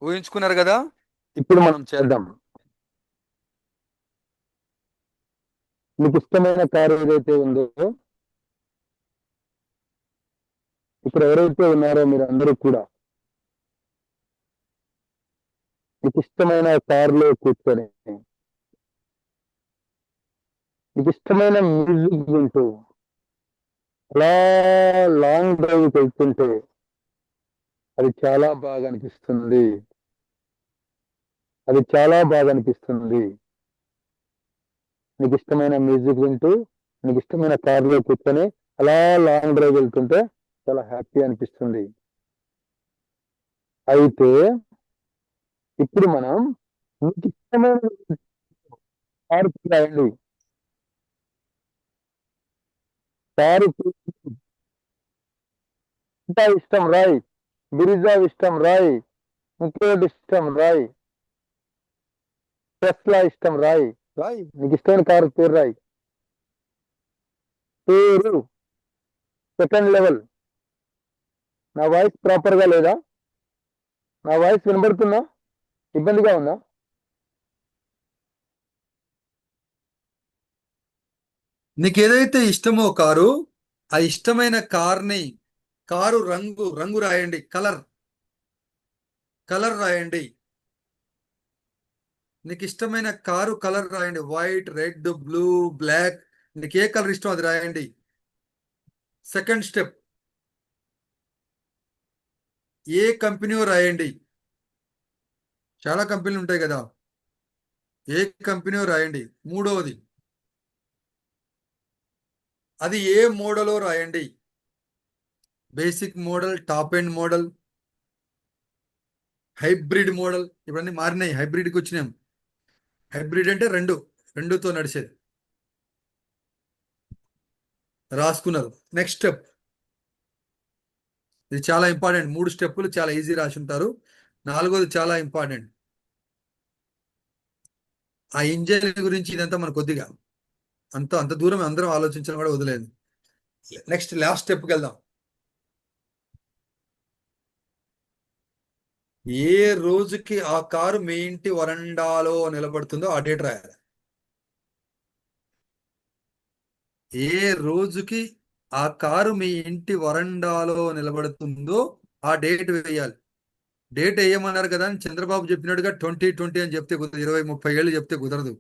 ఊహించుకున్నారు కదా? ఇప్పుడు మనం చేద్దాం. మీకు ఇష్టమైన కారు ఏదైతే ఉందో, ఇప్పుడు ఎవరైతే ఉన్నారో మీరు అందరూ కూడా మీకు ఇష్టమైన కారులో కూర్చొని మీకు ఇష్టమైన మ్యూజిక్ వింటూ అలా లాంగ్ డ్రైవ్కి వెళ్తుంటే అది చాలా బాగా అనిపిస్తుంది. అది చాలా బాగా అనిపిస్తుంది. నీకు ఇష్టమైన మ్యూజిక్ వింటూ నీకు ఇష్టమైన కారులో కూర్చొని అలా లాంగ్ డ్రైవ్ వెళ్తుంటే చాలా హ్యాపీ అనిపిస్తుంది. అయితే ఇప్పుడు మనం మీకు ఇష్టమైన కారు రాయండి. కారు ఇంకా ఇష్టం రాయి, బిరిజా ఇష్టం రాయి, ఇంకోటి ఇష్టం రాయి, టెస్లా ఇష్టం రాయి. రాయి నీకు ఇష్టమైన కారు పేరు రాయి. పేరు సెకండ్ లెవెల్. నా వాయిస్ ప్రాపర్గా లేదా? నా వాయిస్ వినబడుతుందా? ఇబ్బందిగా ఉందా? నీకు ఏదైతే ఇష్టమో కారు, ఆ ఇష్టమైన కార్ని కారు రంగు రాయండి. కలర్ రాయండి. నీకు ఇష్టమైన కారు కలర్ రాయండి. వైట్, రెడ్, బ్లూ, బ్లాక్, నీకు ఏ కలర్ ఇష్టం అది రాయండి. సెకండ్ స్టెప్, ఏ కంపెనీ రాయండి. చాలా కంపెనీలు ఉంటాయి కదా, ఏ కంపెనీ రాయండి. మూడవది, అది ఏ మోడలో రాయండి. Basic model, top end model, hybrid model. ఇవన్నీ మారినాయి, హైబ్రిడ్కి వచ్చినాం. హైబ్రిడ్ అంటే రెండుతో నడిచేది. రాసుకున్నారు. నెక్స్ట్ స్టెప్, ఇది చాలా ఇంపార్టెంట్. 3 స్టెప్పులు చాలా ఈజీ రాసి ఉంటారు. 4వది చాలా ఇంపార్టెంట్. ఆ ఇంజన్ గురించి ఇదంతా మన కొద్దిగా అంత దూరం అందరం ఆలోచించడం కూడా వదిలేదు. నెక్స్ట్ లాస్ట్ స్టెప్కి వెళ్దాం. ఏ రోజుకి ఆ కారు మీ ఇంటి వరండాలో నిలబడుతుందో ఆ డేట్ రాయాలి. ఏ రోజుకి ఆ కారు మీ ఇంటి వరండాలో నిలబడుతుందో ఆ డేట్ వేయాలి. డేట్ వేయమన్నారు కదా అని చంద్రబాబు చెప్పినట్టుగా 2020 అని చెప్తే కుదరదు. 20-30 ఏళ్ళు చెప్తే కుదరదు.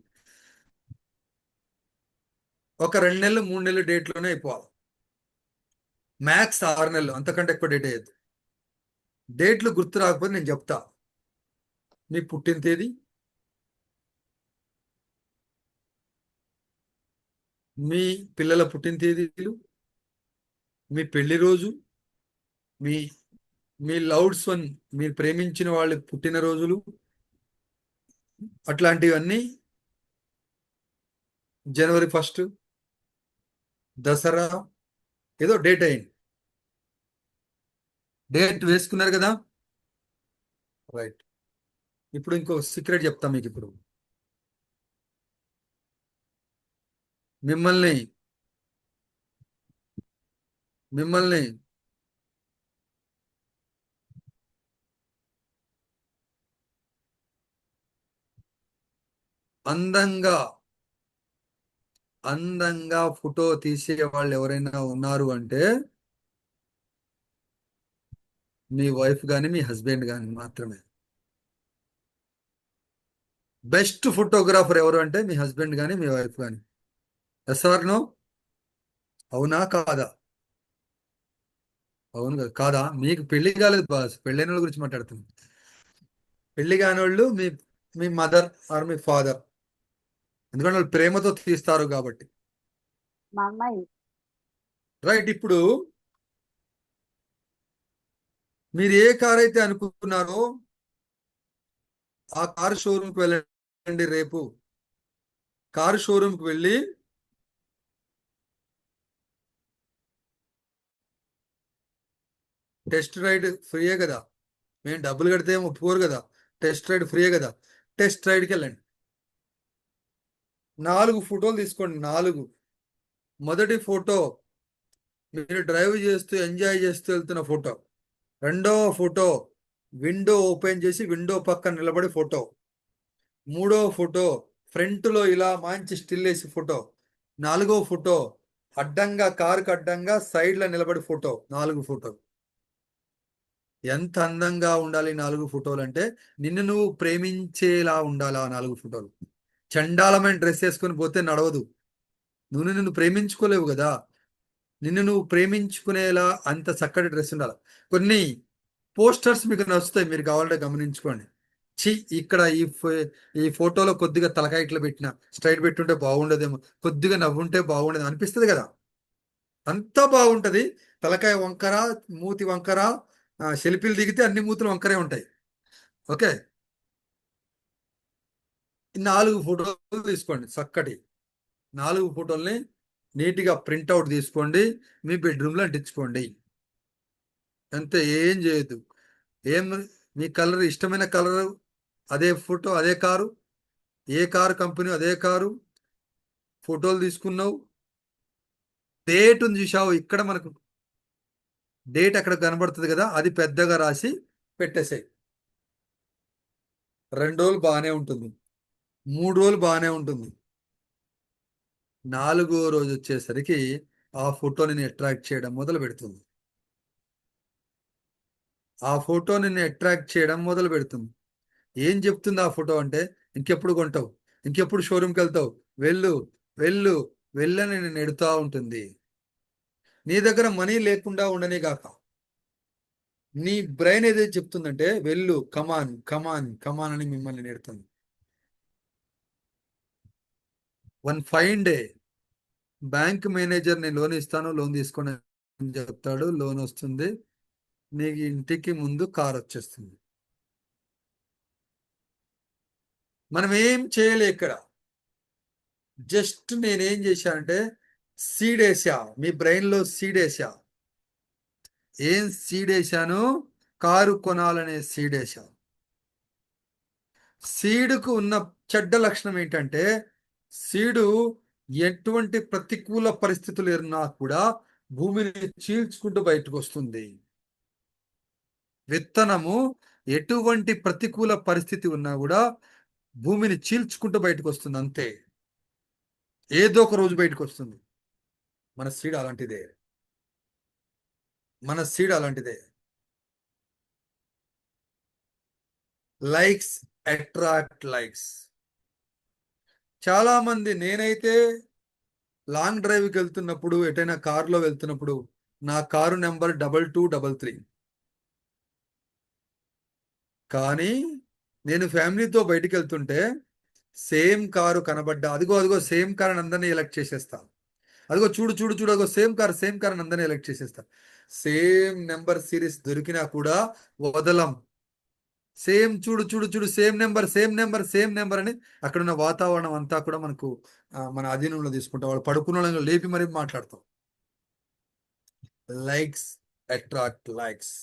ఒక 2 నెలలు 3 నెలలు డేట్లోనే అయిపోవాలి. మ్యాక్స్ 6 నెలలు, అంతకంటే ఎక్కువ డేట్ అయ్యేది. డేట్లు గుర్తు రాకపోతే నేను చెప్తా. మీ పుట్టిన తేదీ, మీ పిల్లల పుట్టిన తేదీలు, మీ పెళ్లి రోజు, మీ లవ్డ్స్ వన్, మీరు ప్రేమించిన వాళ్ళు పుట్టినరోజులు, అట్లాంటివన్నీ. జనవరి 1, దసరా, ఏదో డేట్ అయింది. డేట్ వేసుకున్నారు కదా, రైట్. ఇప్పుడు ఇంకో సీక్రెట్ చెప్తా మీకు. ఇప్పుడు మిమ్మల్ని అందంగా ఫోటో తీసే వాళ్ళు ఎవరైనా ఉన్నారు అంటే మీ వైఫ్ కానీ మీ హస్బెండ్ కానీ మాత్రమే. బెస్ట్ ఫోటోగ్రాఫర్ ఎవరు అంటే మీ హస్బెండ్ కానీ మీ వైఫ్ కానీ. Yes or no? అవునా కాదా? అవును కదా, కాదా? మీకు పెళ్లి కాలేదు బాస్, పెళ్ళైన వాళ్ళ గురించి మాట్లాడుతుంది. పెళ్లి కాని వాళ్ళు మీ మదర్ ఆర్ మీ ఫాదర్, ఎందుకంటే వాళ్ళు ప్రేమతో తీస్తారు కాబట్టి. మా అమ్మాయి రైట్. ఇప్పుడు మీరు ఏ కార్ అయితే అనుకుంటున్నారో ఆ కారు షోరూమ్కి వెళ్ళండి. రేపు కారు షోరూమ్కి వెళ్ళి టెస్ట్ రైడ్ ఫ్రీయే కదా, మేము డబ్బులు కడితే ఒప్పుకోరు కదా, టెస్ట్ రైడ్ ఫ్రీయే కదా. టెస్ట్ రైడ్కి వెళ్ళండి. 4 ఫోటోలు తీసుకోండి. 4. మొదటి ఫోటో మీరు డ్రైవ్ చేస్తూ ఎంజాయ్ చేస్తూ వెళ్తున్న ఫోటో. రెండవ ఫోటో విండో ఓపెన్ చేసి విండో పక్కన నిలబడి ఫోటో. 3వ ఫోటో ఫ్రంట్లో ఇలా మంచి స్టిల్ వేసి ఫోటో. 4వ ఫోటో అడ్డంగా, కారుకు అడ్డంగా సైడ్లో నిలబడి ఫోటో. 4 ఫోటోలు. ఎంత అందంగా ఉండాలి 4 ఫోటోలు అంటే, నిన్ను నువ్వు ప్రేమించేలా ఉండాలి ఆ 4 ఫోటోలు. చండాలమైన డ్రెస్ వేసుకొని పోతే నడవదు. నిన్ను ప్రేమించుకోలేవు కదా. నిన్ను నువ్వు ప్రేమించుకునేలా అంత చక్కటి డ్రెస్ ఉండాలి. కొన్ని పోస్టర్స్ మీకు నచ్చుతాయి, మీరు కావాలంటే గమనించుకోండి. ఇక్కడ ఈ ఫోటోలో కొద్దిగా తలకాయ ఇట్లా పెట్టిన, స్ట్రైట్ పెట్టుంటే బాగుండదేమో, కొద్దిగా నవ్వుంటే బాగుండదు అనిపిస్తుంది కదా. అంతా బాగుంటది. తలకాయ వంకర, మూతి వంకర, సెల్ఫీలు దిగితే అన్ని మూతులు వంకరే ఉంటాయి. ఓకే, 4 ఫోటోలు తీసుకోండి. చక్కటి 4 ఫోటోల్ని నీట్గా ప్రింట్అవుట్ తీసుకోండి, మీ బెడ్రూమ్లో అంటించుకోండి. అంతే, ఏం చేయొద్దు. మీ కలర్, ఇష్టమైన కలర్, అదే ఫోటో, అదే కారు, ఏ కారు కంపెనీ అదే కారు, ఫోటోలు తీసుకున్నావు, డేట్ చూసావు, ఇక్కడ మనకు డేట్ అక్కడ కనబడుతుంది కదా, అది పెద్దగా రాసి పెట్టేసాయి. 2 రోజులు బాగానే ఉంటుంది, 3 రోజులు బాగానే ఉంటుంది. 4వ రోజు వచ్చేసరికి ఆ ఫోటో నిన్ను అట్రాక్ట్ చేయడం మొదలు పెడుతుంది. ఏం చెప్తుంది ఆ ఫోటో అంటే, ఇంకెప్పుడు కొంటావు, ఇంకెప్పుడు షోరూమ్కి వెళ్తావు, వెళ్ళు వెళ్ళు వెళ్ళని నేను నెడుతూ ఉంటుంది. నీ దగ్గర మనీ లేకుండా ఉండనే కాక, నీ బ్రెయిన్ ఏదైతే చెప్తుందంటే వెళ్ళు, కమాన్ కమాన్ కమాన్ అని మిమ్మల్ని నెడుతుంది. One fine day bank manager నేను లోన్ ఇస్తాను, లోన్ తీసుకొని అని చెప్తాడు. లోన్ వస్తుంది, నీకు ఇంటికి ముందు కార్ వచ్చేస్తుంది. మనం ఏం చేయలే ఇక్కడ. జస్ట్ నేనేం చేశానంటే సీడ్ వేసా, మీ బ్రెయిన్లో సీడ్ వేసా. ఏం సీడ్ వేసాను? కారు కొనాలనే సీడ్ వేసా. సీడుకు ఉన్న చెడ్డ లక్షణం ఏంటంటే, సీడు ఎటువంటి ప్రతికూల పరిస్థితులు ఎరున్నా కూడా భూమిని చీల్చుకుంటూ బయటకు వస్తుంది. విత్తనము ఎటువంటి ప్రతికూల పరిస్థితి ఉన్నా కూడా భూమిని చీల్చుకుంటూ బయటకు వస్తుంది. అంతే, ఏదో ఒక రోజు బయటకు వస్తుంది. మన సీడ్ అలాంటిదే, మన సీడ్ అలాంటిదే. Likes attract likes. చాలా మంది, నేనైతే లాంగ్ డ్రైవ్కి వెళ్తున్నప్పుడు, ఎటైనా కారులో వెళ్తున్నప్పుడు, నా కారు నెంబర్ 2233. కానీ నేను ఫ్యామిలీతో బయటికి వెళ్తుంటే సేమ్ కారు కనబడ్డా, అదిగో సేమ్ కార్ అని అందరినీ ఎలక్ట్ చేసేస్తా. అదిగో చూడు చూడు చూడు, అదిగో సేమ్ కార్ అని అందరినీ ఎలక్ట్ చేసేస్తా. సేమ్ నెంబర్ సిరీస్ దొరికినా కూడా వదలం. సేమ్ చూడు చూడు చూడు, సేమ్ నెంబర్ అని అక్కడ ఉన్న వాతావరణం అంతా కూడా మనకు మన అధీనంలో తీసుకుంటాం. వాళ్ళు పడుకున్న వాళ్ళని లేపి మరీ మాట్లాడతాం. Likes attract likes.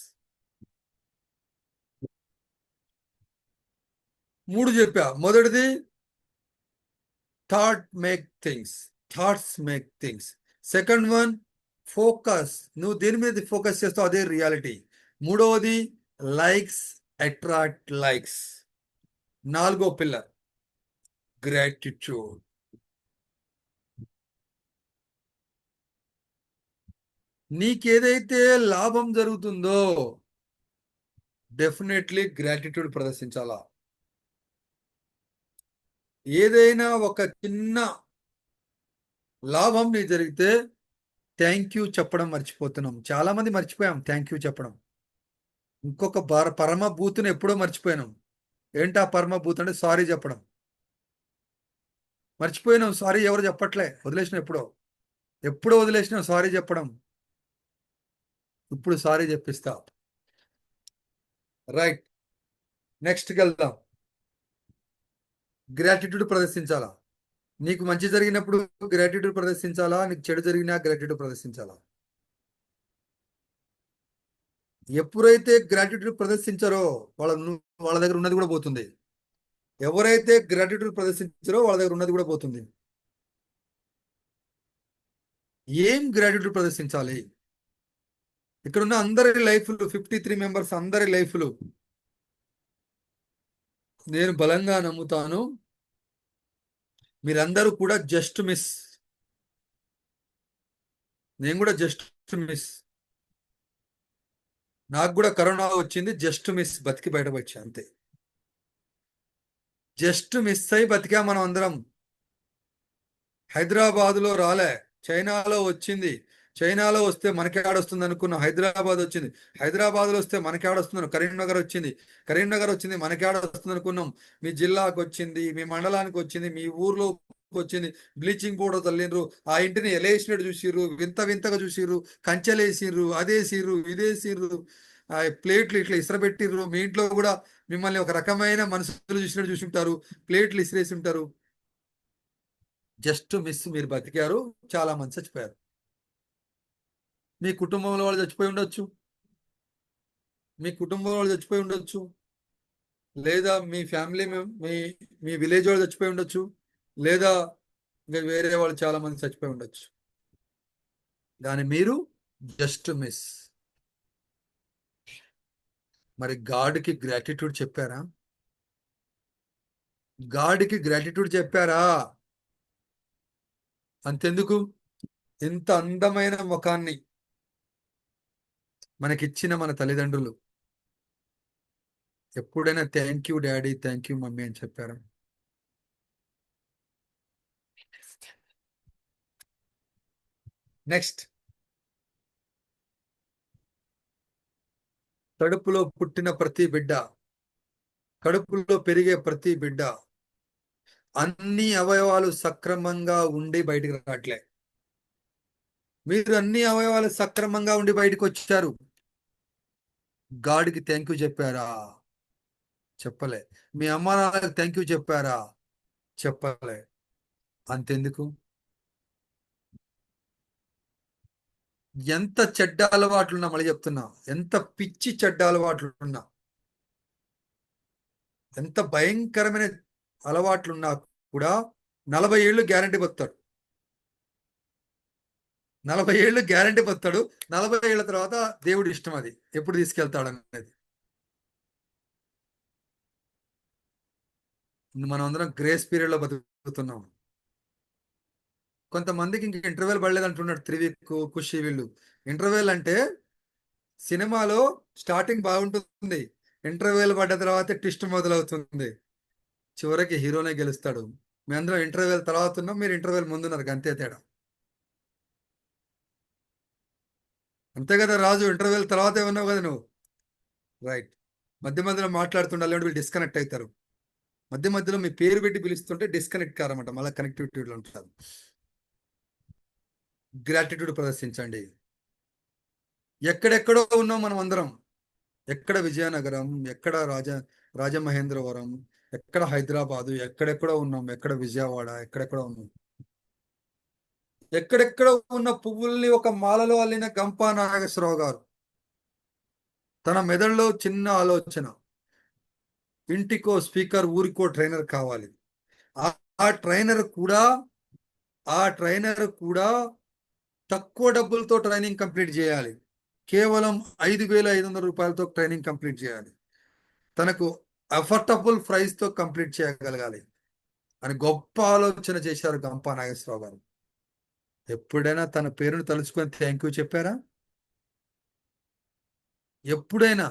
3 చెప్పా. మొదటిది thoughts make things. Second one focus, నువ్వు దేని మీద ఫోకస్ చేస్తావు అదే రియాలిటీ. 3వది లైక్స్ అట్రాక్ట్ లైక్స్. 4వ పిల్లర్ గ్రాటిట్యూడ్. నీకేదైతే లాభం జరుగుతుందో డెఫినెట్లీ గ్రాటిట్యూడ్ ప్రదర్శించాలా. ఏదైనా ఒక చిన్న లాభం నీ జరిగితే థ్యాంక్ యూ చెప్పడం మర్చిపోతున్నాం. చాలా మంది మర్చిపోయాం థ్యాంక్ యూ చెప్పడం. ఇంకొక పరమ బూతుని ఎప్పుడో మర్చిపోయినాం. ఏంటా పరమ బూత్ అంటే సారీ చెప్పడం మర్చిపోయినాం. సారీ ఎవరు చెప్పట్లే, వదిలేసిన ఎప్పుడో వదిలేసినాం సారీ చెప్పడం. ఇప్పుడు సారీ చెప్పిస్తా. రైట్, నెక్స్ట్కి వెళ్దాం. గ్రాటిట్యూడ్ ప్రదర్శించాలా. నీకు మంచి జరిగినప్పుడు గ్రాటిట్యూడ్ ప్రదర్శించాలా, నీకు చెడు జరిగినా గ్రాటిట్యూడ్ ప్రదర్శించాలా. ఎప్పుడైతే గ్రాటిట్యూడ్ ప్రదర్శించారో వాళ్ళ దగ్గర ఉన్నది కూడా పోతుంది. ఎవరైతే గ్రాటిట్యూడ్ ప్రదర్శించారో వాళ్ళ దగ్గర ఉన్నది కూడా పోతుంది. ఏం గ్రాటిట్యూడ్ ప్రదర్శించాలి? ఇక్కడ ఉన్న అందరి లైఫ్లు, 53 మెంబర్స్ అందరి లైఫ్లు నేను బలంగా నమ్ముతాను మీరందరూ కూడా జస్ట్ మిస్ నేను కూడా జస్ట్ మిస్. నాకు కూడా కరోనా వచ్చింది, జస్ట్ మిస్ బతికి బయటకు వచ్చా అంతే. జస్ట్ మిస్ అయి బతికా మనం అందరం. హైదరాబాద్లో రాలే, చైనాలో వచ్చింది. చైనాలో వస్తే మనకి ఆడొస్తుంది అనుకున్నాం, హైదరాబాద్ వచ్చింది. హైదరాబాద్లో వస్తే మనకి ఆడొస్తుంది, కరీంనగర్ వచ్చింది. కరీంనగర్ వచ్చింది, మనకి ఆడొస్తుంది అనుకున్నాం. మీ జిల్లాకు వచ్చింది, మీ మండలానికి వచ్చింది, మీ ఊర్లో వచ్చింది. బ్లీచింగ్ పౌడర్ తల్లిండ్రు, ఆ ఇంటిని ఎలేసినట్టు చూసిర్రు, వింత వింతగా చూసిర్రు, కంచెలేసిర్రు, అదేసిర్రు, ఇదేసిర్రు, ఆ ప్లేట్లు ఇట్లా ఇసరబెట్టిర్రు. మీ ఇంట్లో కూడా మిమ్మల్ని ఒక రకమైన మనుషులు చూసినట్టు చూసి ఉంటారు, ప్లేట్లు ఇసిరేసి ఉంటారు. జస్ట్ మిస్, మీరు బతికారు, చాలా మంది చచ్చిపోయారు. మీ కుటుంబంలో వాళ్ళు చచ్చిపోయి ఉండొచ్చు, మీ కుటుంబంలో వాళ్ళు చచ్చిపోయి ఉండొచ్చు, లేదా మీ ఫ్యామిలీ మీ మీ విలేజ్ వాళ్ళు చచ్చిపోయి ఉండొచ్చు, లేదా ఇంకా వేరే వాళ్ళు చాలా మంది చచ్చిపోయి ఉండొచ్చు. కానీ మీరు జస్ట్ మిస్. మరి గాడ్కి గ్రాటిట్యూడ్ చెప్పారా? గాడ్కి గ్రాటిట్యూడ్ చెప్పారా? అంతెందుకు, ఇంత అందమైన ముఖాన్ని మనకిచ్చిన మన తల్లిదండ్రులు ఎప్పుడైనా thank you daddy, thank you mummy అని చెప్పారా? నెక్స్ట్, కడుపులో పుట్టిన ప్రతి బిడ్డ, కడుపులో పెరిగే ప్రతి బిడ్డ అన్ని అవయవాలు సక్రమంగా ఉండి బయటికి రావట్లే. మీరు అన్ని అవయవాలు సక్రమంగా ఉండి బయటకు వచ్చారు. గాడ్కి థ్యాంక్ యూ చెప్పారా? చెప్పలే. మీ అమ్మ నాన్నకి థ్యాంక్ యూ చెప్పారా? చెప్పలే. అంతెందుకు, ఎంత చెడ్డ అలవాట్లున్నా, మళ్ళీ చెప్తున్నా, ఎంత పిచ్చి చెడ్డ అలవాట్లున్నా, ఎంత భయంకరమైన అలవాట్లున్నా కూడా 40 ఏళ్ళు గ్యారంటీ బతాడు. 40 ఏళ్ళు గ్యారంటీ బతాడు. 40 ఏళ్ల తర్వాత దేవుడి ఇష్టం అది ఎప్పుడు తీసుకెళ్తాడు అనేది. మనం అందరం గ్రేస్ పీరియడ్ లో బతుకుతున్నాం. కొంతమందికి ఇంక ఇంటర్వెల్ పడలేదు అంటున్నాడు త్రివిక్, ఖుషి. వీళ్ళు ఇంటర్వెల్ అంటే సినిమాలో స్టార్టింగ్ బాగుంటుంది, ఇంటర్వెల్ పడ్డ తర్వాత ట్విస్ట్ మొదలవుతుంది, చివరికి హీరోనే గెలుస్తాడు. మీ అందరం ఇంటర్వెల్ తర్వాత ఉన్నాం, మీరు ఇంటర్వెల్ ముందున్నారు, అంతే తేడా. అంతే కదా రాజు, ఇంటర్వెల్ తర్వాత ఏమన్నావు కదా నువ్వు, రైట్. మధ్య మధ్యలో మాట్లాడుతుండాలి, వీళ్ళు డిస్కనెక్ట్ అవుతారు. మధ్య మధ్యలో మీ పేరు పెట్టి పిలుస్తుంటే డిస్కనెక్ట్ కారన్నమాట, మళ్ళీ కనెక్టివిటీలో ఉంటారు. గ్రాటిట్యూడ్ ప్రదర్శించండి. ఎక్కడెక్కడో ఉన్నాం మనం అందరం, ఎక్కడ విజయనగరం, ఎక్కడ రాజమహేంద్రవరం, ఎక్కడ హైదరాబాదు, ఎక్కడెక్కడో ఉన్నాం, ఎక్కడ విజయవాడ, ఎక్కడెక్కడో ఉన్నాం. ఎక్కడెక్కడో ఉన్న పువ్వుల్ని ఒక మాలలో అల్లిన గంపా నాగేశ్వరరావు గారు తన మెదడులో చిన్న ఆలోచన, ఇంటికో స్పీకర్, ఊరికో ట్రైనర్ కావాలి. ఆ ట్రైనర్ కూడా తక్కువ డబ్బులతో ట్రైనింగ్ కంప్లీట్ చేయాలి. కేవలం 5,500 రూపాయలతో ట్రైనింగ్ కంప్లీట్ చేయాలి. తనకు అఫోర్డబుల్ ప్రైస్ తో కంప్లీట్ చేయగలగాలి అని గొప్ప ఆలోచన చేశారు గంపా నాగేశ్వరరావు గారు. ఎప్పుడైనా తన పేరును తలుచుకొని థ్యాంక్ యూ చెప్పారా? ఎప్పుడైనా?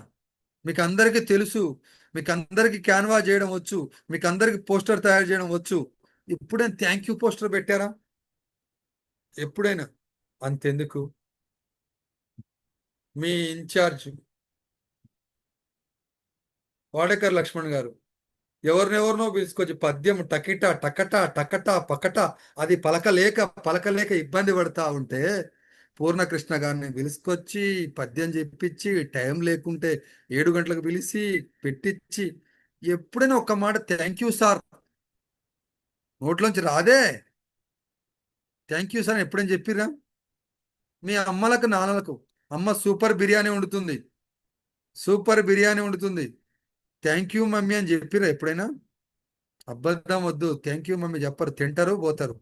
మీకు అందరికీ తెలుసు, మీకు అందరికీ క్యాన్వా చేయడం వచ్చు, మీకు అందరికీ పోస్టర్ తయారు చేయడం వచ్చు. ఎప్పుడైనా థ్యాంక్ యూ పోస్టర్ పెట్టారా? ఎప్పుడైనా? అంతెందుకు, మీ ఇన్ఛార్జ్ వాడేకర్ లక్ష్మణ్ గారు ఎవరినెవరినో పిలుచుకొచ్చి పద్యం టకిట టకట టకట పకట అది పలకలేక ఇబ్బంది పడతా ఉంటే పూర్ణకృష్ణ గారిని పిలుచుకొచ్చి పద్యం చెప్పించి, టైం లేకుంటే 7 గంటలకు పిలిచి పెట్టించి, ఎప్పుడైనా ఒక్క మాట థ్యాంక్ యూ సార్ నోట్లోంచి రాదే? థ్యాంక్ యూ సార్ ఎప్పుడైనా చెప్పిర్రా? మీ అమ్మలకు నాన్నలకు, అమ్మ సూపర్ బిర్యానీ వండుతుంది, థ్యాంక్ యూ మమ్మీ అని చెప్పిరా ఎప్పుడైనా? అబద్ధం వద్దు, థ్యాంక్ యూ మమ్మీ చెప్పరు, తింటారు పోతారు.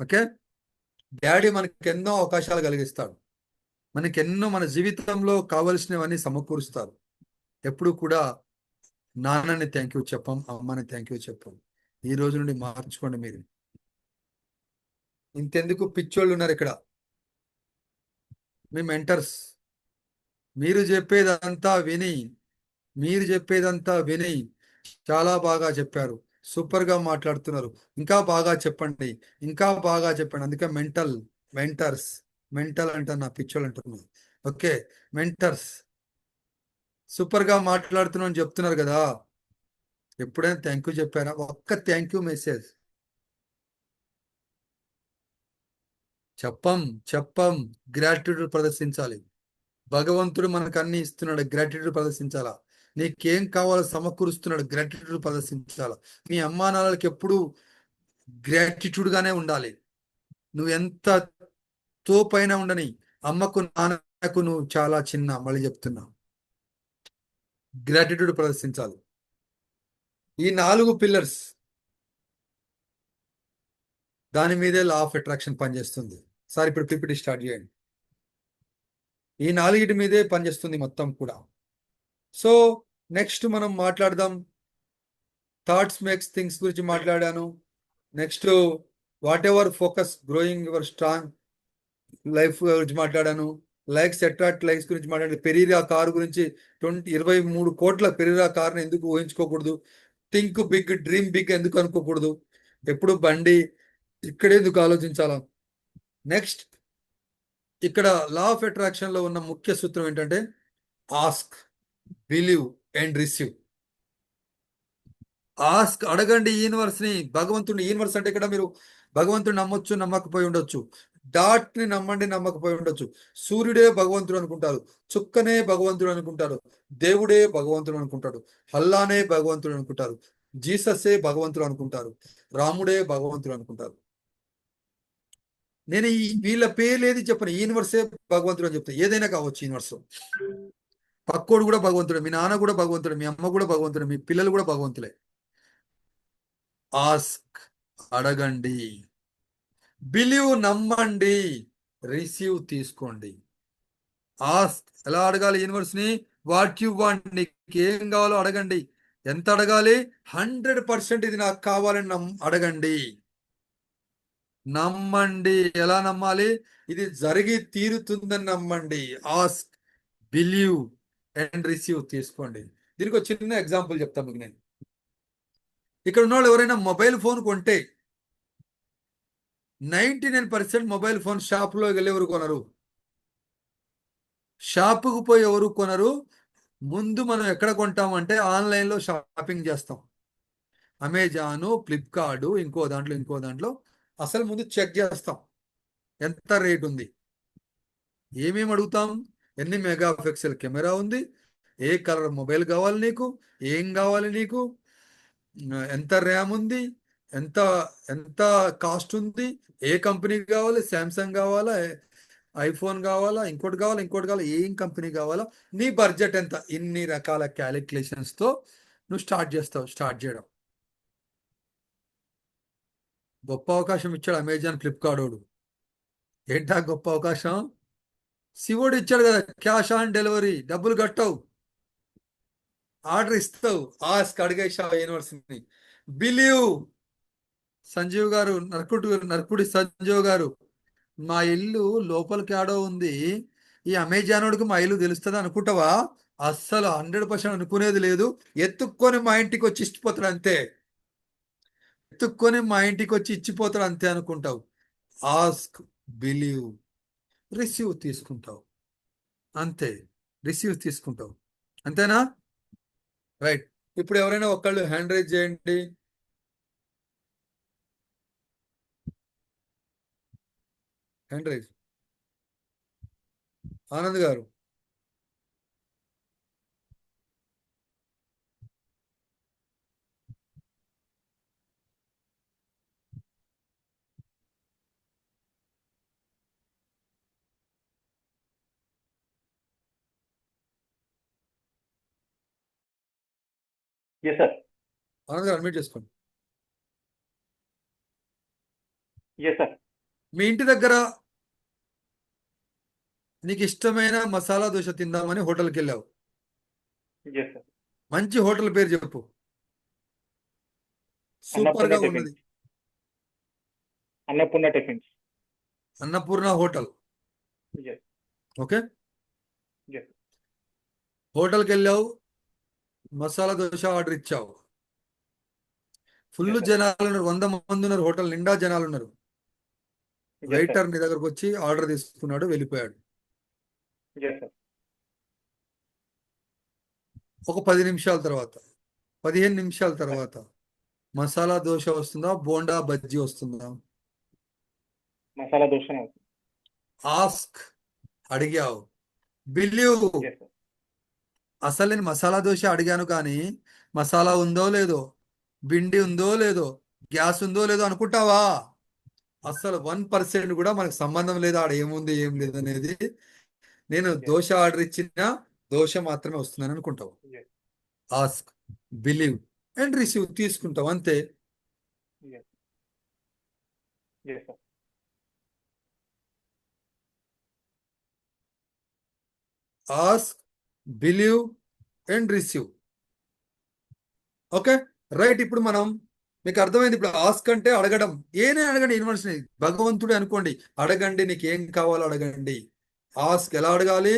ఓకే, డాడీ మనకి ఎన్నో అవకాశాలు కలిగిస్తాడు, మనకెన్నో మన జీవితంలో కావలసినవన్నీ సమకూరుస్తారు. ఎప్పుడు కూడా నాన్నని థ్యాంక్ యూ చెప్పం, అమ్మని థ్యాంక్ యూ చెప్పం. ఈ రోజు నుండి మార్చుకోండి మీరు. ఇంతెందుకు, పిచ్చోళ్ళు ఉన్నారు ఇక్కడ, మీ మెంటర్స్. మీరు చెప్పేదంతా విని మీరు చెప్పేదంతా విని చాలా బాగా చెప్పారు, సూపర్గా మాట్లాడుతున్నారు, ఇంకా బాగా చెప్పండి, ఇంకా బాగా చెప్పండి. అందుకే మెంటర్స్ అంటే నా పిచ్చోళ్ళు అంటున్నారు. ఓకే, మెంటర్స్ సూపర్గా మాట్లాడుతున్నాను అని చెప్తున్నారు కదా. ఎప్పుడైనా థ్యాంక్ యూ చెప్పారా? ఒక్క థ్యాంక్ యూ మెసేజ్ చెప్పం. గ్రాటిట్యూడ్ ప్రదర్శించాలి. భగవంతుడు మనకు అన్ని ఇస్తున్నాడు, గ్రాటిట్యూడ్ ప్రదర్శించాలా. నీకేం కావాలో సమకూరుస్తున్నాడు, గ్రాటిట్యూడ్ ప్రదర్శించాలా. మీ అమ్మా నాన్నలకి ఎప్పుడు గ్రాటిట్యూడ్ గానే ఉండాలి. నువ్వు ఎంత తోపైన ఉండని, అమ్మకు నాన్నకు నువ్వు చాలా చిన్న. మళ్ళీ చెప్తున్నా, గ్రాటిట్యూడ్ ప్రదర్శించాలి. ఈ 4 పిల్లర్స్, దాని మీదే లా ఆఫ్ అట్రాక్షన్ పనిచేస్తుంది. సార్ ఇప్పుడు పిపిటి స్టార్ట్ చేయండి. ఈ 4 మీదే పనిచేస్తుంది మొత్తం కూడా. సో నెక్స్ట్ మనం మాట్లాడదాం. థాట్స్ మేక్స్ థింగ్స్ గురించి మాట్లాడాను. Next what ever focus growing your strong life గురించి మాట్లాడాను. లైక్స్ అట్రాక్ట్ లైక్స్ గురించి మాట్లాడాను. పెరీరా కారు గురించి 23 కోట్ల పెరీరా కార్ని ఎందుకు ఊహించుకోకూడదు? థింక్ బిగ్, డ్రీమ్ బిగ్ ఎందుకు అనుకోకూడదు? ఎప్పుడు బండి ఇక్కడే ఎందుకు ఆలోచించాలా? నెక్స్ట్ ఇక్కడ లా ఆఫ్ అట్రాక్షన్ లో ఉన్న ముఖ్య సూత్రం ఏంటంటే ask, believe and receive. Ask, అడగండి యూనివర్స్ ని, భగవంతుడిని. యూనివర్స్ అంటే ఇక్కడ మీరు భగవంతుడిని నమ్మొచ్చు, నమ్మకపోయి ఉండొచ్చు. డాట్ ని నమ్మండి, నమ్మకపోయి ఉండొచ్చు. సూర్యుడే భగవంతుడు అనుకుంటారు, చుక్కనే భగవంతుడు అనుకుంటారు, దేవుడే భగవంతుడు అనుకుంటాడు, అల్లానే భగవంతుడు అనుకుంటారు, జీససే భగవంతుడు అనుకుంటారు, రాముడే భగవంతుడు అనుకుంటారు. నేను వీళ్ళ పేర్లేది చెప్పను, యూనివర్సే భగవంతుడు అని చెప్తాను. ఏదైనా కావచ్చు యూనివర్స్. పక్కోడు కూడా భగవంతుడే, మీ నాన్న కూడా భగవంతుడే, మీ అమ్మ కూడా భగవంతుడే, మీ పిల్లలు కూడా భగవంతులే. ఆస్క్, అడగండి. బిలీవ్, నమ్మండి. రిసీవ్, తీసుకోండి. ఆస్క్, ఎలా అడగాలి యూనివర్స్ ని? వాట్ యు వాంట్, నీకు ఏం కావాలో అడగండి. ఎంత అడగాలి? 100% ఇది నాకు కావాలని అడగండి. నమ్మండి. ఎలా నమ్మాలి? ఇది జరిగి తీరుతుందని నమ్మండి. ఆస్క్, బిలీవ్ అండ్ రిసీవ్, తీసుకోండి. దీనికి ఒక చిన్న ఎగ్జాంపుల్ చెప్తాను మీకు నేను. ఇక్కడ ఉన్న వాళ్ళు ఎవరైనా మొబైల్ ఫోన్ కొంటే 99% మొబైల్ ఫోన్ షాప్లో వెళ్ళి ఎవరు కొనరు? షాపుకు పోయి ఎవరు కొనరు? ముందు మనం ఎక్కడ కొంటామంటే ఆన్లైన్లో షాపింగ్ చేస్తాం. అమెజాను, ఫ్లిప్కార్టు, ఇంకో దాంట్లో అసలు ముందు చెక్ చేస్తాం ఎంత రేట్ ఉంది. ఏమేమి అడుగుతాం? ఎన్ని మెగా పిక్సెల్ కెమెరా ఉంది, ఏ కలర్ మొబైల్ కావాలి నీకు, ఏం కావాలి నీకు, ఎంత ర్యామ్ ఉంది, ఎంత ఎంత కాస్ట్ ఉంది, ఏ కంపెనీ కావాలి, శాంసంగ్ కావాలా, ఐఫోన్ కావాలా, ఇంకోటి కావాలా, ఏం కంపెనీ కావాలా, నీ బడ్జెట్ ఎంత, ఇన్ని రకాల క్యాలిక్యులేషన్స్తో నువ్వు స్టార్ట్ చేయడం. గొప్ప అవకాశం ఇచ్చాడు అమెజాన్, ఫ్లిప్కార్ట్ వాడు. ఏంటా గొప్ప అవకాశం? శివుడు ఇచ్చాడు కదా, క్యాష్ ఆన్ డెలివరీ. డబ్బులు కట్టవు, ఆర్డర్ ఇస్తావు. ఆస్క్, అడిగేశావు యూనివర్సిటీని. బిలీవ్. సంజీవ్ గారు, నర్కుడి సంజీవ్ గారు, మా ఇల్లు లోపలికి ఆడో ఉంది, ఈ అమెజాన్ వాడికి మా ఇల్లు తెలుస్తుంది అనుకుంటావా? అస్సలు 100% అనుకునేది లేదు. ఎత్తుక్కొని మా ఇంటికి వచ్చి ఇచ్చిపోతాడు అంతే. ఎత్తుక్కొని మా ఇంటికి వచ్చి ఇచ్చిపోతాడు అంతే అనుకుంటావు. ఆస్క్, బిలీవ్, రిసీవ్, తీసుకుంటావు. అంతే, రిసీవ్ తీసుకుంటావు. అంతేనా? రైట్. ఇప్పుడు ఎవరైనా ఒకళ్ళు హ్యాండ్ రైజ్ చేయండి. Hand raise. ఆనంద్ గారు. Yes sir. ఆనంద్ గారు అడ్మిట్ చేసుకోండి. Yes sir. మీ ఇంటి దగ్గర నీకు ఇష్టమైన మసాలా దోశ తిందామని హోటల్కి వెళ్ళావు. Yes sir. మంచి హోటల్ పేరు చెప్పు, సూపర్ గా ఉన్నది. Annapurna tiffins. Annapurna hotel. Yes. Okay, Yes. హోటల్కి వెళ్ళావు, మసాలా దోశ ఆర్డర్ ఇచ్చావు, ఫుల్ Yes, sir. జనాలు ఉన్నారు, 100 మంది ఉన్నారు, హోటల్ నిండా జనాలు ఉన్నారు. Yes, sir. వెయిటర్ నీ దగ్గరకు వచ్చి ఆర్డర్ తీసుకున్నాడు, వెళ్ళిపోయాడు. Yes, sir. ఒక 10 నిమిషాల తర్వాత, 15 నిమిషాల తర్వాత మసాలా దోశ వస్తుందా, బోండా బజ్జీ వస్తుందా? మసాలా దోశనే అవుతుంది. ఆస్క్, అడిగావు. Believe, Yes, sir. అసలు నేను మసాలా దోశ అడిగాను కానీ మసాలా ఉందో లేదో, పిండి ఉందో లేదో, గ్యాస్ ఉందో లేదో అనుకుంటావా? అసలు 1% కూడా మనకు సంబంధం లేదు ఆడ ఏముంది ఏం లేదు అనేది. నేను దోశ ఆర్డర్ ఇచ్చిన దోశ మాత్రమే వస్తుందని అనుకుంటావు. Yes. Ask, believe and receive, తీసుకుంటావు అంతే. Yes. Yes, sir. Ask, believe and receive. Okay right. ఇప్పుడు మనం మీకు అర్థమైంది. ఇప్పుడు ఆస్క్ అంటే అడగడం, ఏనే అడగండి, యూనివర్సిటీ భగవంతుడే అనుకోండి, అడగండి, నీకు ఏం కావాలో అడగండి. ఆస్క్ ఎలా అడగాలి?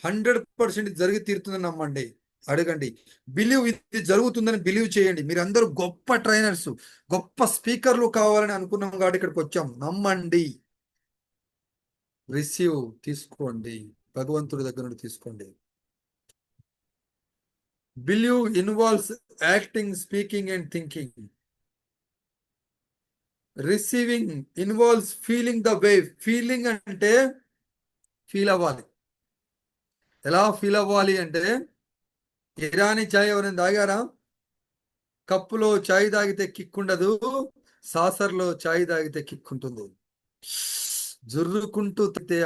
100% జరిగి తీరుతుందని నమ్మండి, అడగండి. బిలీవ్, ఇది జరుగుతుందని బిలీవ్ చేయండి. మీరందరూ గొప్ప ట్రైనర్స్, గొప్ప స్పీకర్లు కావాలని అనుకున్నాం కాబట్టి ఇక్కడికి వచ్చాం. నమ్మండి. రిసీవ్, తీసుకోండి, భగవంతుడి దగ్గర నుండి తీసుకోండి. Believe involves acting, speaking and thinking. Receiving involves feeling the way. Feeling అంటే ఫీల్ అవ్వాలి. ఎలా ఫీల్ అవ్వాలి అంటే, ఇరానీ చాయ్ ఎవరైనా తాగారా? కప్పులో చాయ్ తాగితే కిక్ ఉండదు, సాసర్లో చాయ్ తాగితే కిక్ ఉంటుంది. జుర్రుకుంటూ తాగితే